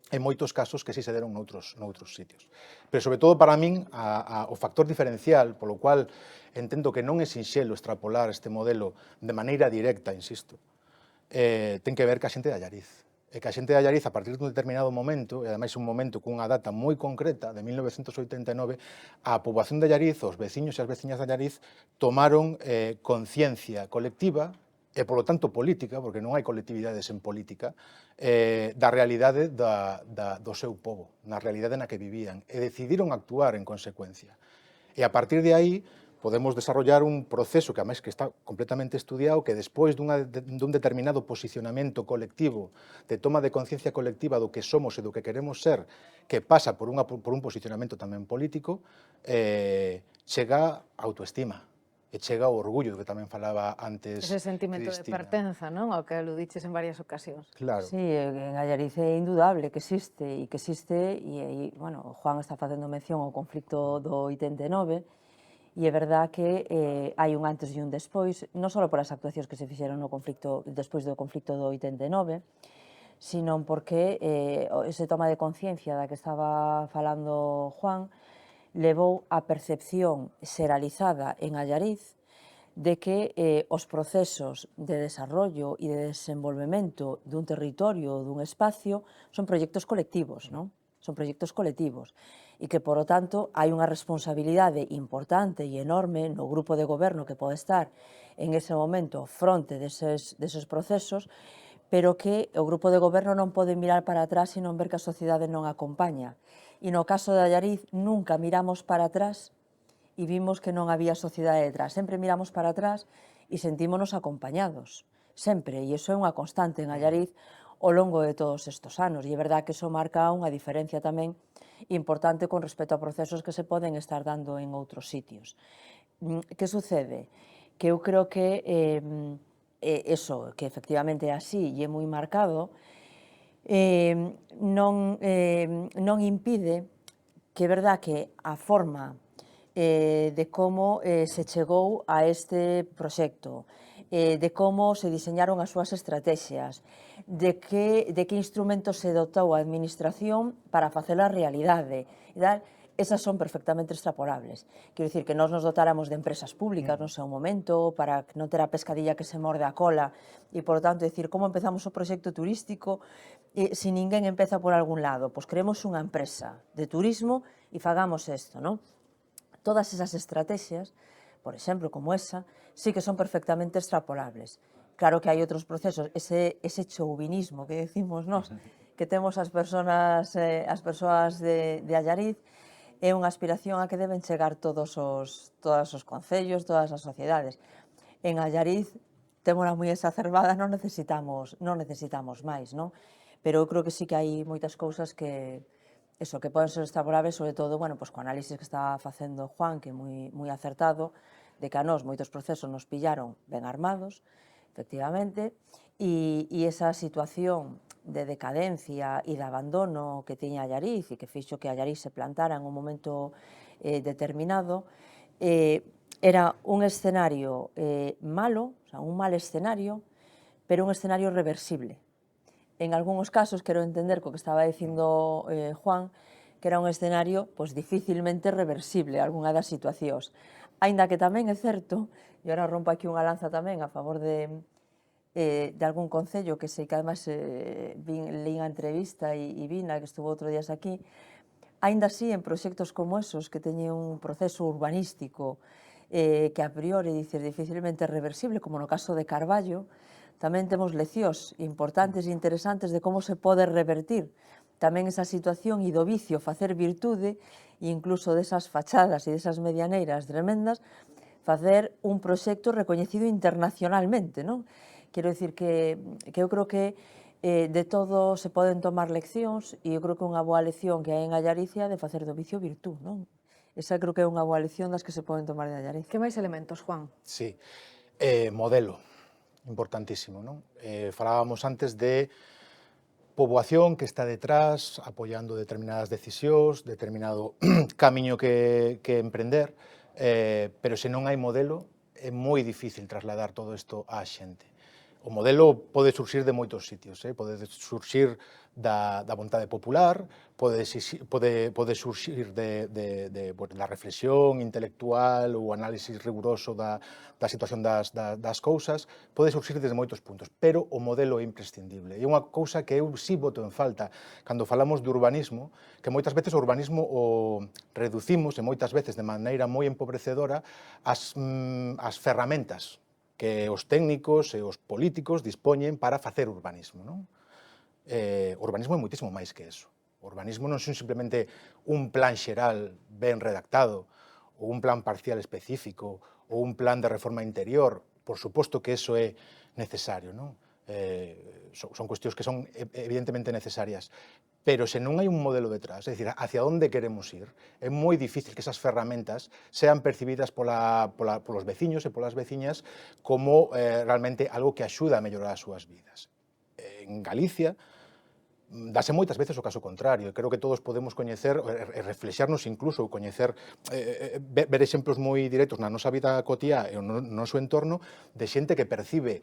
S3: en moitos casos que si se deron noutros sitios. Pero, sobre todo, para min, o factor diferencial, polo cual entendo que non é sinxelo extrapolar este modelo de maneira directa, insisto, ten que ver ca xente de Allariz. E que a xente de Allariz, a partir dun determinado momento, e ademais un momento cunha data moi concreta, de 1989, a poboación de Allariz, os veciños e as veciñas de Allariz, tomaron conciencia colectiva, e, polo tanto, política, porque non hai colectividades en política, da realidade do seu pobo, na realidade na que vivían, e decidiron actuar en consecuencia. E a partir de aí podemos desarrollar un proceso que, además, que está completamente estudiado, que despois dun determinado posicionamento colectivo, de toma de conciencia colectiva do que somos e do que queremos ser, que pasa por un posicionamento tamén político, chega a autoestima, e chega o orgullo, que tamén falaba antes
S1: Ese sentimento
S3: Cristina.
S1: de pertenza, non? Ao que aludiches en varias ocasións.
S3: Claro.
S2: Sí, en Allariz é indudable que existe, e, bueno, Juan está facendo mención ao conflicto do 89, e é verdad que hai un antes e un despois, non só por as actuacións que se fixeron no conflicto, despois do conflicto do 89, sino porque ese toma de conciencia da que estaba falando Juan levou a percepción xeralizada en Allariz de que os procesos de desarrollo e de desenvolvemento dun territorio ou dun espacio son proxectos colectivos, non? Son proxectos colectivos e que, por o tanto, hai unha responsabilidade importante e enorme no grupo de goberno que pode estar en ese momento fronte deses procesos, pero que o grupo de goberno non pode mirar para atrás e non ver que a sociedade non acompaña. E no caso de Allariz nunca miramos para atrás e vimos que non había sociedade detrás. Sempre miramos para atrás e sentímonos acompañados, sempre, e iso é unha constante en Allariz ao longo de todos estes anos, e é verdad que iso marca unha diferencia tamén importante con respecto a procesos que se poden estar dando en outros sitios. Que sucede? Que eu creo que eso, que efectivamente é así e é moi marcado, non impide que é verdad que a forma de como se chegou a este proxecto, de como se diseñaron as súas estrategias, de que instrumentos se dotou a administración para facela realidade, esas son perfectamente extrapolables. Quero dicir que nós nos dotáramos de empresas públicas no seu momento para non ter a pescadilla que se morde a cola e, por tanto, decir como empezamos o proxecto turístico se ninguén empeza por algún lado. Pois creemos unha empresa de turismo e fagamos isto, non? Todas esas estrategias, por exemplo, como esa, sí que son perfectamente extrapolables. Claro que hai outros procesos, ese chauvinismo que decimos nós, que temos as persoas de Allariz, é unha aspiración a que deben chegar todos os concellos, todas as sociedades. En Allariz témola moi exacerbada, non necesitamos máis, non? Pero eu creo que sí que hai moitas cousas que poden ser extrapolables, sobre todo, bueno, pois co análisis que está facendo Juan, que é moi acertado, de que a nós moitos procesos nos pillaron ben armados, efectivamente, e esa situación de decadencia e de abandono que tiña Allariz e que fixo que Allariz se plantara en un momento determinado, era un escenario malo, o sea, un mal escenario, pero un escenario reversible. En algúns casos, quero entender co que estaba dicindo Juan, que era un escenario pois, dificilmente reversible algunha das situacións. Aínda que tamén é certo, e agora rompo aquí unha lanza tamén a favor de algún concello que sei que además leí a entrevista e vina, que estuvo outro días aquí, aínda así en proxectos como esos que teñen un proceso urbanístico que a priori dices dificilmente reversible, como no caso de Carballo, tamén temos leccións importantes e interesantes de como se pode revertir tamén esa situación e do vicio facer virtude e incluso desas fachadas e desas medianeiras tremendas facer un proxecto recoñecido internacionalmente, non? Quero dicir que eu creo que de todo se poden tomar leccións e eu creo que unha boa lección que hai en Allaricia de facer do vicio virtud, non? Esa creo que é unha boa lección das que se poden tomar de Allariz.
S1: Que máis elementos, Juan?
S3: Sí, modelo, importantísimo, non? Falábamos antes de poboación que está detrás, apoiando determinadas decisións, determinado camiño que emprender, pero se non hai modelo, é moi difícil trasladar todo isto á xente. O modelo pode surxir de moitos sitios, pode surxir da vontade popular, pode surxir da reflexión intelectual ou análisis riguroso da situación das cousas, pode surxir desde moitos puntos, pero o modelo é imprescindible. E unha cousa que eu si boto en falta cando falamos de urbanismo, que moitas veces o urbanismo o reducimos, e moitas veces de maneira moi empobrecedora, as ferramentas que os técnicos e os políticos dispoñen para facer urbanismo, non? O urbanismo é moitísimo máis que eso. O urbanismo non son simplemente un plan xeral ben redactado, ou un plan parcial específico, ou un plan de reforma interior. Por suposto que eso é necesario, non? Son cuestións que son evidentemente necesarias, pero se non hai un modelo detrás, é dicir, hacia onde queremos ir, é moi difícil que esas ferramentas sean percibidas polos veciños e polas veciñas como realmente algo que axuda a mellorar as súas vidas. En Galicia, dase moitas veces o caso contrario, creo que todos podemos coñecer e reflexarnos incluso ou coñecer, ver exemplos moi directos na nosa vida cotiá e no noso entorno de xente que percibe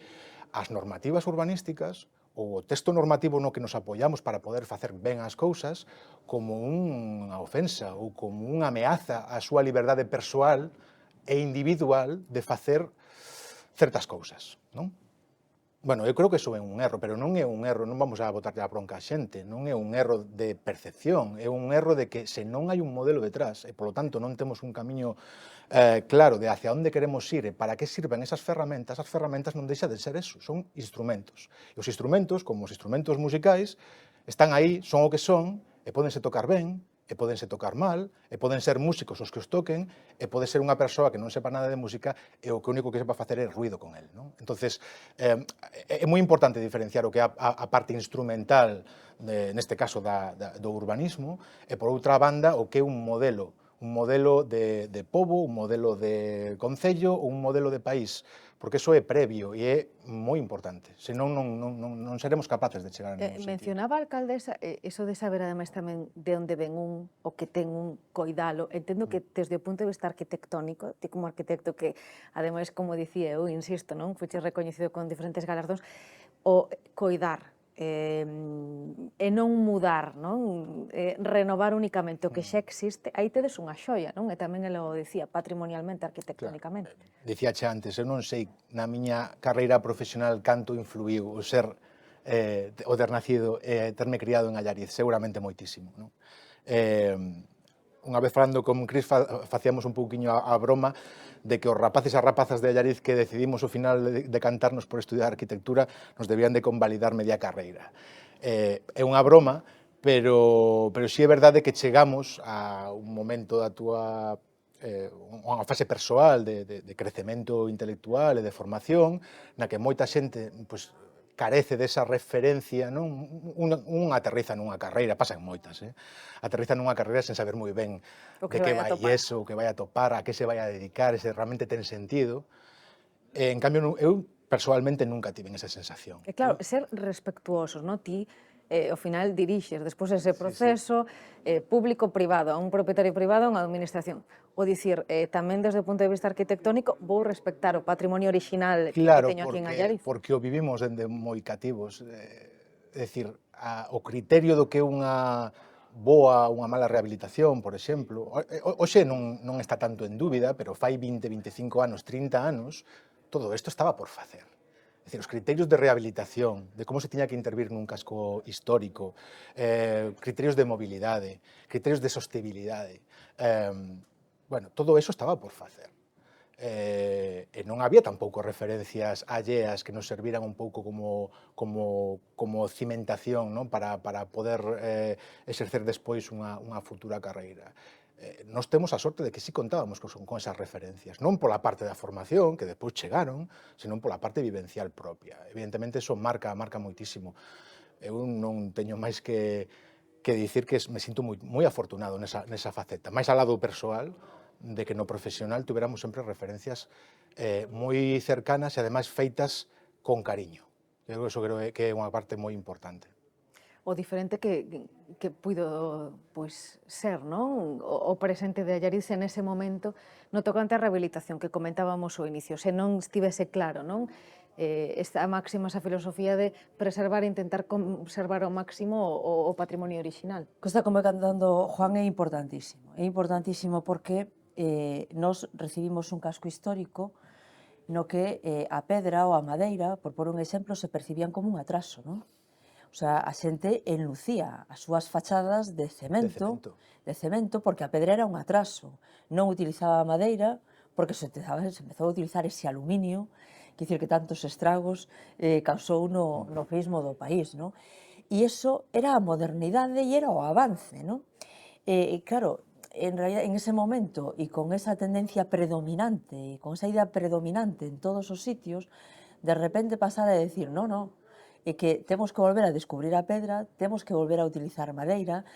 S3: as normativas urbanísticas ou o texto normativo no que nos apoiamos para poder facer ben as cousas como unha ofensa ou como unha ameaza á súa liberdade persoal e individual de facer certas cousas, non? Bueno, eu creo que iso é un erro, pero non é un erro, non vamos a botarlle a bronca a xente, non é un erro de percepción, é un erro de que se non hai un modelo detrás e, polo tanto, non temos un camiño claro de hacia onde queremos ir e para que sirven esas ferramentas non deixa de ser eso, son instrumentos. E os instrumentos, como os instrumentos musicais, están aí, son o que son, e pódense tocar ben, e pódense tocar mal, e poden ser músicos os que os toquen, e pode ser unha persoa que non sepa nada de música e o que único que sepa facer é ruido con el, non? Entonces, é moi importante diferenciar o que é a parte instrumental, neste caso do urbanismo, e por outra banda o que é un modelo de pobo, un modelo de concello ou un modelo de país, porque iso é previo e é moi importante, senón non seremos capaces de chegar a ningún sitio.
S1: Mencionaba a alcaldesa eso de saber ademais tamén de onde ven un, o que ten un coidalo. Entendo que desde o punto de vista arquitectónico, ti como arquitecto que ademais, como dicía eu, insisto, non, fuches recoñecido con diferentes galardóns, o coidar e non mudar, non? Renovar únicamente o que xa existe, aí tedes unha xoia, non? E tamén ele o dicía, patrimonialmente, arquitectónicamente.
S3: Dicíache antes, eu non sei na miña carreira profesional canto influiu o ser o ter nacido e terme criado en Allariz, seguramente moitísimo, non? Unha vez falando con Cris facíamos un pouquiño a broma de que os rapaces e rapazas de Allariz que decidimos ao final de cantarnos por estudiar arquitectura nos debían de convalidar media carreira. É unha broma, pero si é verdade que chegamos a un momento da túa unha fase persoal de crecemento intelectual e de formación na que moita xente pois, carece desa referencia, non? Un aterriza nunha carreira, pasan moitas, aterriza nunha carreira sen saber moi ben
S1: O
S3: de
S1: que
S3: que
S1: vai a
S3: vai
S1: topar.
S3: eso, o que vai a topar, a que se vai a dedicar, se realmente ten sentido. En cambio, eu persoalmente nunca tive esa sensación.
S1: E claro, ser respectuosos, non? Ti, ao final, dirixes despois ese proceso público-privado, a un propietario privado, a unha administración. O dicir, tamén desde o punto de vista arquitectónico, vou respectar o patrimonio orixinal que
S3: Claro,
S1: teño aquí en Allariz.
S3: porque o vivimos dende moi cativos. É dicir, o criterio do que é unha boa, unha mala rehabilitación, por exemplo, hoxe non está tanto en dúbida, pero fai 20, 25 anos, 30 anos, todo isto estaba por facer. É dicir, os criterios de rehabilitación, de como se tiña que intervir nun casco histórico, criterios de mobilidade, criterios de sostenibilidade, bueno, todo eso estaba por facer. E non había tampouco referencias alleas que nos serviran un pouco como cimentación, non? Para poder exercer despois unha futura carreira. Nós temos a sorte de que sí contábamos con esas referencias, non pola parte da formación, que despois chegaron, senón pola parte vivencial propia. Evidentemente, eso marca moitísimo. Eu non teño máis que dicir que me sinto moi afortunado nesa faceta, máis ao lado persoal, de que no profesional tuviéramos sempre referencias moi cercanas e ademais feitas con cariño. Eu creo que é unha parte moi importante.
S1: O diferente que puido pois, ser, non? O presente de Allariz en ese momento no tocante á rehabilitación que comentábamos ao inicio, se non estivese claro, non? Esta máxima, esa filosofía de preservar e intentar conservar ao máximo o patrimonio orixinal.
S2: O que está comentando Juan é importantísimo porque nós recibimos un casco histórico no que a pedra ou a madeira, por por un exemplo, se percibían como un atraso, non? O sea, a xente enlucía as súas fachadas de cemento, porque a pedra era un atraso. Non utilizaba a madeira porque se empezou a utilizar ese aluminio, que dicir que tantos estragos causou no feísmo do país, non? E iso era a modernidade e era o avance, non? E claro, en realidad, en ese momento e con esa tendencia predominante e con esa idea predominante en todos os sitios, de repente pasar a decir, no, e que temos que volver a descubrir a pedra, temos que volver a utilizar madeira,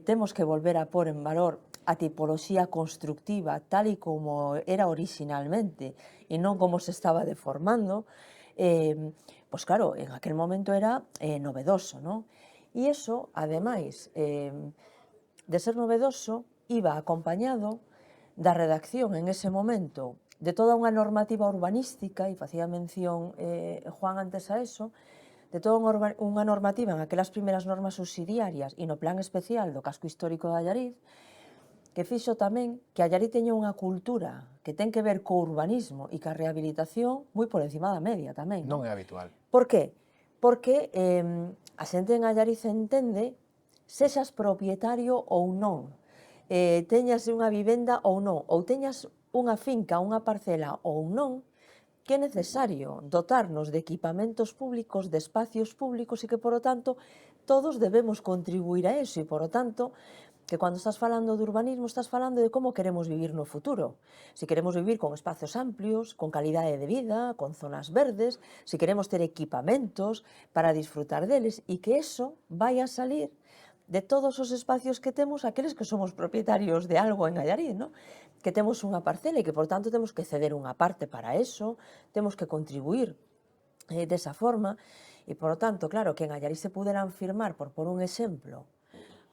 S2: temos que volver a pôr en valor a tipoloxía constructiva tal e como era originalmente e non como se estaba deformando, pois claro, en aquel momento era novedoso, non? E iso, ademais, de ser novedoso, iba acompañado da redacción en ese momento de toda unha normativa urbanística, e facía mención Juan antes a eso, de toda unha normativa en aquelas primeras normas subsidiarias e no plan especial do casco histórico de Allariz, que fixo tamén que Allariz teña unha cultura que ten que ver co urbanismo e ca rehabilitación moi por encima da media tamén.
S3: Non é habitual.
S2: Por que? Porque a xente en Allariz entende sexas propietario ou non, teñas unha vivenda ou non, ou teñas unha finca, unha parcela ou non, que é necesario dotarnos de equipamentos públicos, de espacios públicos e que, por lo tanto, todos debemos contribuir a eso e, por lo tanto, que cando estás falando de urbanismo estás falando de como queremos vivir no futuro. Si queremos vivir con espacios amplios, con calidade de vida, con zonas verdes, si queremos ter equipamentos para disfrutar deles e que eso vai a salir de todos os espacios que temos, aqueles que somos propietarios de algo en Allariz, ¿no? Que temos unha parcela e que, por tanto, temos que ceder unha parte para eso, temos que contribuir desa forma, e, por tanto, claro, que en Allariz se puderan firmar, por un exemplo,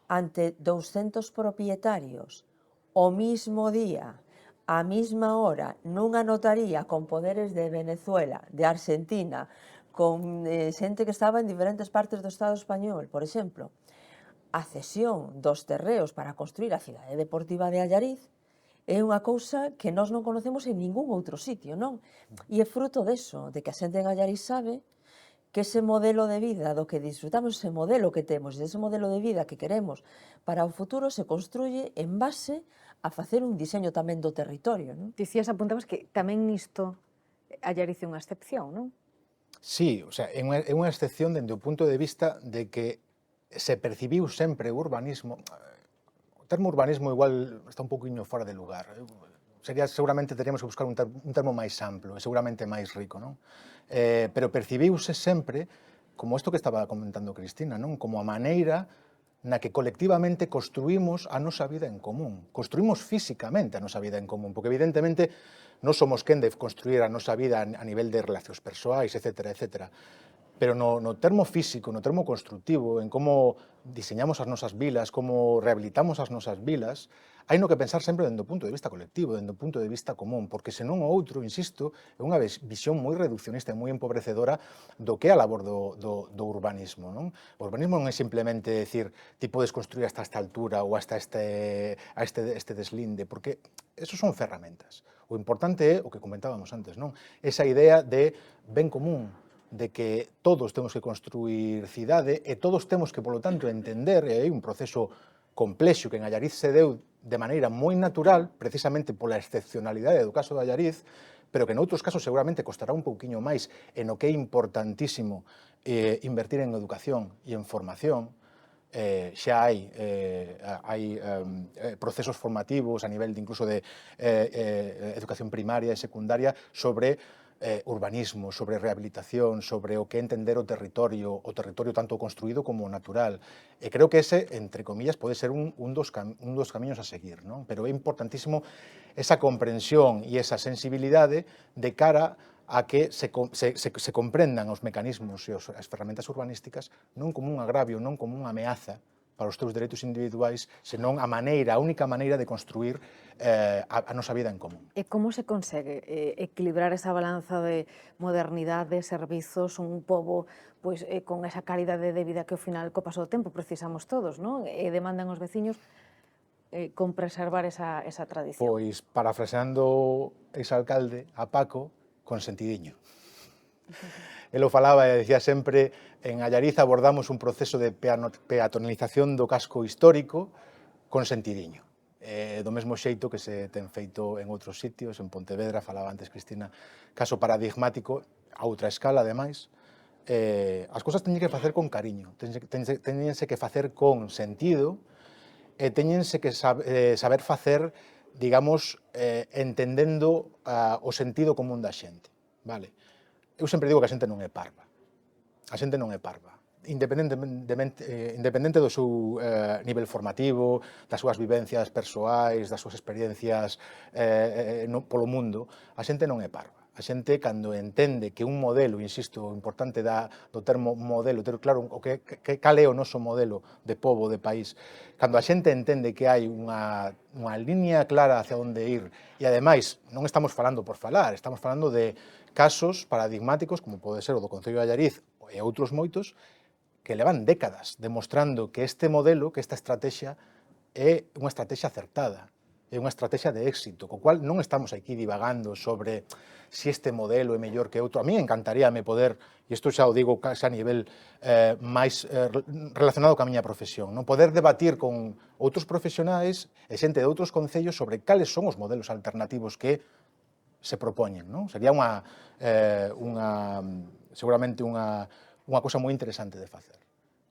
S2: ante 200 propietarios o mismo día, a mesma hora, nunha notaría con poderes de Venezuela, de Argentina, con xente que estaba en diferentes partes do Estado español. Por exemplo, a cesión dos terreos para construir a cidade deportiva de Allariz é unha cousa que nós non conocemos en ningún outro sitio, non? E é fruto deso, de que a xente en Allariz sabe que ese modelo de vida do que disfrutamos, ese modelo que temos, ese modelo de vida que queremos para o futuro se construye en base a facer un diseño tamén do territorio, non?
S1: Dicías, apuntabas que tamén nisto Allariz é unha excepción, non?
S3: Sí, o sea, é unha excepción dende o punto de vista de que se percibiu sempre o urbanismo. O termo urbanismo igual está un poquinho fora de lugar. Seguramente teríamos que buscar un termo máis amplo e seguramente máis rico, non? Pero percibiuse sempre como isto que estaba comentando Cristina, non? Como a maneira na que colectivamente construímos a nosa vida en común. Construímos físicamente a nosa vida en común, porque evidentemente non somos quen de construir a nosa vida a nivel de relacións persoais, etcétera, etcétera. Pero no termo físico, no termo constructivo, en como diseñamos as nosas vilas, como rehabilitamos as nosas vilas, hai no que pensar sempre dende o punto de vista colectivo, dende o punto de vista común, porque senón o outro, insisto, é unha visión moi reduccionista e moi empobrecedora do que é a labor do urbanismo, non? O urbanismo non é simplemente decir ti podes construir hasta esta altura ou hasta este deslinde, porque esos son ferramentas. O importante é o que comentábamos antes, non? Esa idea de ben común, de que todos temos que construir cidade e todos temos que, polo tanto, entender, e hai un proceso complexo que en Allariz se deu de maneira moi natural, precisamente pola excepcionalidade do caso de Allariz, pero que noutros casos seguramente costará un pouquiño máis, e no que é importantísimo invertir en educación e en formación. Xa hai procesos formativos a nivel de incluso de educación primaria e secundaria sobre urbanismo, sobre rehabilitación, sobre o que entender o territorio tanto construído como natural. E creo que ese, entre comillas, pode ser un dos camiños a seguir, non? Pero é importantísimo esa comprensión e esa sensibilidade de cara a que se comprendan os mecanismos e as ferramentas urbanísticas non como un agravio, non como unha ameaza para os teus dereitos individuais, senón a única maneira de construir a nosa vida en común.
S1: E como se consegue equilibrar esa balanza de modernidade, servizos, un pobo pois, con esa calidade de vida que ao final co paso do tempo precisamos todos, non? E demandan os veciños con preservar esa tradición?
S3: Pois, parafraseando exalcalde, a Paco, con sentidiño. Elo falaba e decía sempre, en Allariz abordamos un proceso de peatonalización do casco histórico con sentidiño. Do mesmo xeito que se ten feito en outros sitios, en Pontevedra, falaba antes Cristina, caso paradigmático, a outra escala, ademais. As cousas teñen que facer con cariño, teñense que facer con sentido, e teñense que saber facer, digamos, entendendo o sentido común da xente, vale? Eu sempre digo que a xente non é parva. A xente non é parva. Independente do seu nivel formativo, das súas vivencias persoais, das súas experiencias polo mundo, a xente non é parva. A xente, cando entende que un modelo, insisto, o importante do termo modelo, ter claro cal é o noso modelo de pobo, de país, cando a xente entende que hai unha línea clara hacia onde ir, e ademais non estamos falando por falar, estamos falando de casos paradigmáticos, como pode ser o do Concello de Allariz e outros moitos, que levan décadas demostrando que este modelo, que esta estrategia, é unha estrategia acertada, é unha estrategia de éxito, co cual non estamos aquí divagando sobre se este modelo é mellor que outro. A mí encantaríame poder, e isto xa o digo case a nivel máis relacionado coa miña profesión, non poder debatir con outros profesionais e xente de outros concellos sobre cales son os modelos alternativos que se propoñen, non? Sería seguramente unha cousa moi interesante de facer.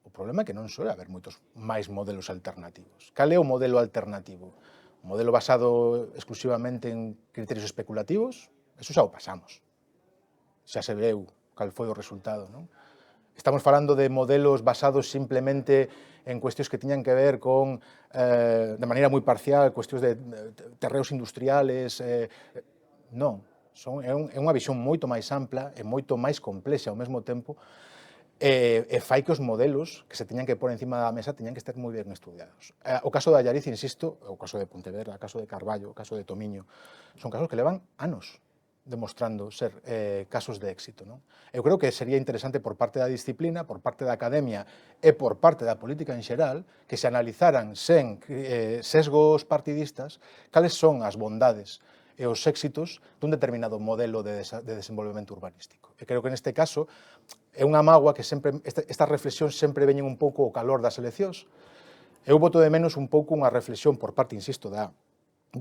S3: O problema é que non suele haber moitos máis modelos alternativos. Cal é o modelo alternativo? O modelo basado exclusivamente en criterios especulativos? Eso xa o pasamos. Xa se veu cal foi o resultado, non? Estamos falando de modelos basados simplemente en cuestións que tiñan que ver con, de maneira moi parcial, cuestións de terreos industriales. Non, é unha visión moito máis ampla e moito máis complexa ao mesmo tempo, e fai que os modelos que se teñan que pôr encima da mesa teñan que estar moi ben estudiados. O caso de Allariz, insisto, o caso de Pontevedra, o caso de Carballo, o caso de Tomiño, son casos que levan anos demostrando ser casos de éxito. Non? Eu creo que sería interesante por parte da disciplina, por parte da academia e por parte da política en xeral que se analizaran sen sesgos partidistas cales son as bondades e os éxitos dun determinado modelo de desenvolvemento urbanístico. E creo que neste caso é unha mágoa que sempre estas reflexións sempre veñen un pouco ao calor das eleccións. Eu boto de menos un pouco unha reflexión por parte, insisto, da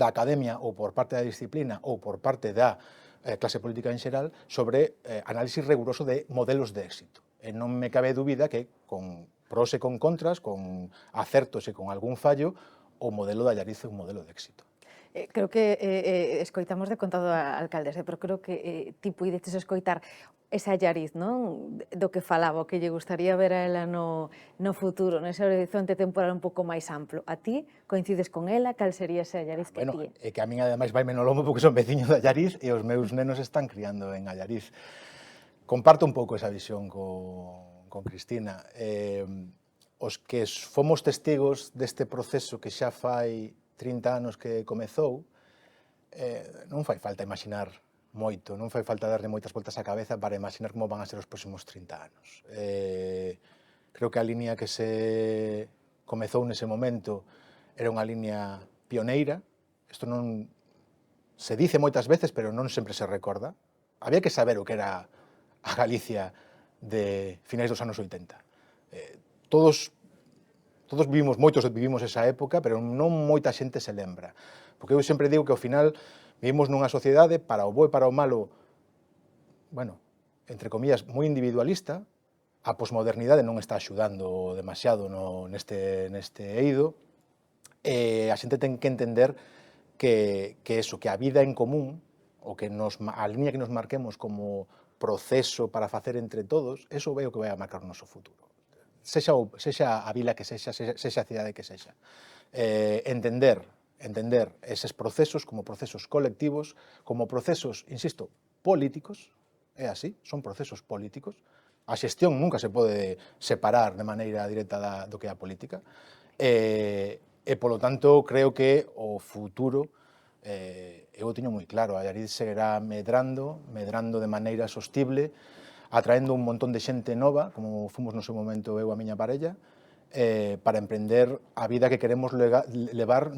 S3: academia ou por parte da disciplina ou por parte da clase política en xeral sobre análisis riguroso de modelos de éxito. E non me cabe dúbida que con pros e con contras, con acertos e con algún fallo, o modelo de Allariz é un modelo de éxito.
S1: Creo que escoitamos de contado a alcaldesa, pero creo que ti puideches escoitar esa Allariz, non? Do que falaba, o que lle gustaría ver a ela no futuro, nese horizonte temporal un pouco máis amplo. A ti coincides con ela? Cal sería esa Allariz que
S3: Bueno,
S1: ti?
S3: é que a min ademais vai no lomo porque son veciño de Allariz e os meus nenos están criando en Allariz. Comparto un pouco esa visión con Cristina. Os que fomos testigos deste proceso que xa fai 30 anos que comezou, non fai falta imaginar moito, non fai falta darlle moitas voltas á cabeza para imaginar como van a ser os próximos 30 anos. Creo que a línea que se comezou nese momento era unha línea pioneira. Isto non se dice moitas veces, pero non sempre se recorda. Había que saber o que era a Galicia de finais dos anos 80. Todos moitos vivimos esa época, pero non moita xente se lembra. Porque eu sempre digo que ao final vivimos nunha sociedade, para o bo e para o malo, bueno, entre comillas, moi individualista. A posmodernidade non está axudando demasiado neste eido, e a xente ten que entender que a vida en común, a línea que nos marquemos como proceso para facer entre todos, eso é o que vai a marcar o noso futuro. Sexa a vila que sexa a cidade que sexa. Entender eses procesos como procesos colectivos, como procesos, insisto, políticos, é así, son procesos políticos. A xestión nunca se pode separar de maneira directa do que é a política. E, polo tanto, creo que o futuro, eu o teño moi claro, a Allariz seguirá medrando de maneira sostible, atraendo un montón de xente nova, como fomos no seu momento eu e a miña parella, para emprender a vida que queremos levar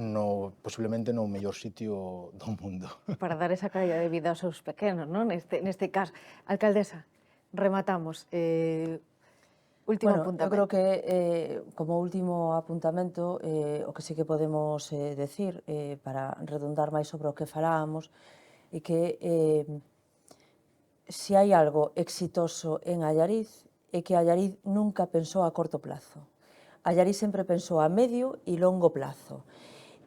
S3: posiblemente no mellor sitio do mundo.
S1: Para dar esa calidad de vida aos seus pequenos, non? Neste caso. Alcaldesa, rematamos. Último apuntamento.
S2: Eu creo que como último apuntamento o que sí que podemos decir para redundar máis sobre o que falábamos é que se hai algo exitoso en Allariz é que Allariz nunca pensou a corto plazo. Allariz sempre pensou a medio e longo plazo.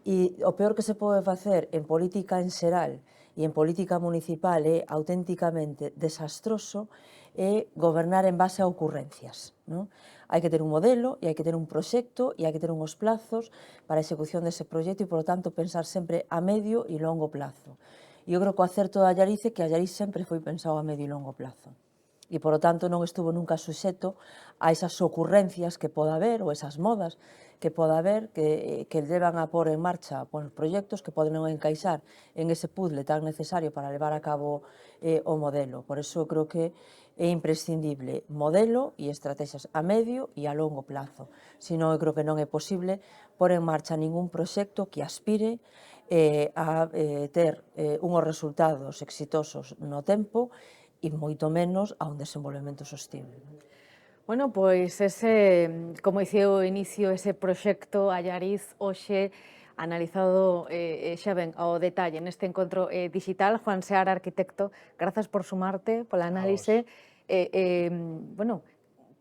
S2: E o peor que se pode facer en política en xeral e en política municipal é auténticamente desastroso é gobernar en base a ocurrencias. Non? Hai que ter un modelo e hai que ter un proxecto e hai que ter unhos plazos para a execución dese proxecto e, por lo tanto, pensar sempre a medio e longo plazo. E eu creo que o acerto da Allariz é que Allariz sempre foi pensado a medio e longo plazo. E, por lo tanto, non estuvo nunca suxeto a esas ocurrencias que poda haber ou esas modas que poda haber que levan a pôr en marcha proxectos que poden non encaixar en ese puzzle tan necesario para levar a cabo o modelo. Por iso creo que é imprescindible modelo e estrategias a medio e a longo plazo. Senón, eu creo que non é posible pôr en marcha ningún proxecto que aspire a ter unhos resultados exitosos no tempo e moito menos a un desenvolvemento sostible.
S1: Bueno, pois ese, como dicía ao inicio, ese proxecto Allariz hoxe analizado xa ben ao detalle neste encontro digital. Juan Seara, arquitecto, grazas por sumarte, pola análise, bueno,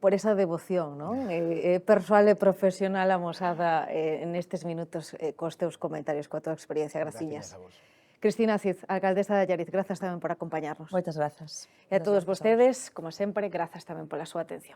S1: por esa devoción, non? Persoal e profesional amosada nestes minutos cos teus comentarios, coa tua experiencia. Graciñas.
S3: Gracias a vos.
S1: Cristina Cid, alcaldesa de Allariz, grazas tamén por acompañarnos.
S2: Moitas grazas.
S1: E a todos vostedes, como sempre, grazas tamén pola súa atención.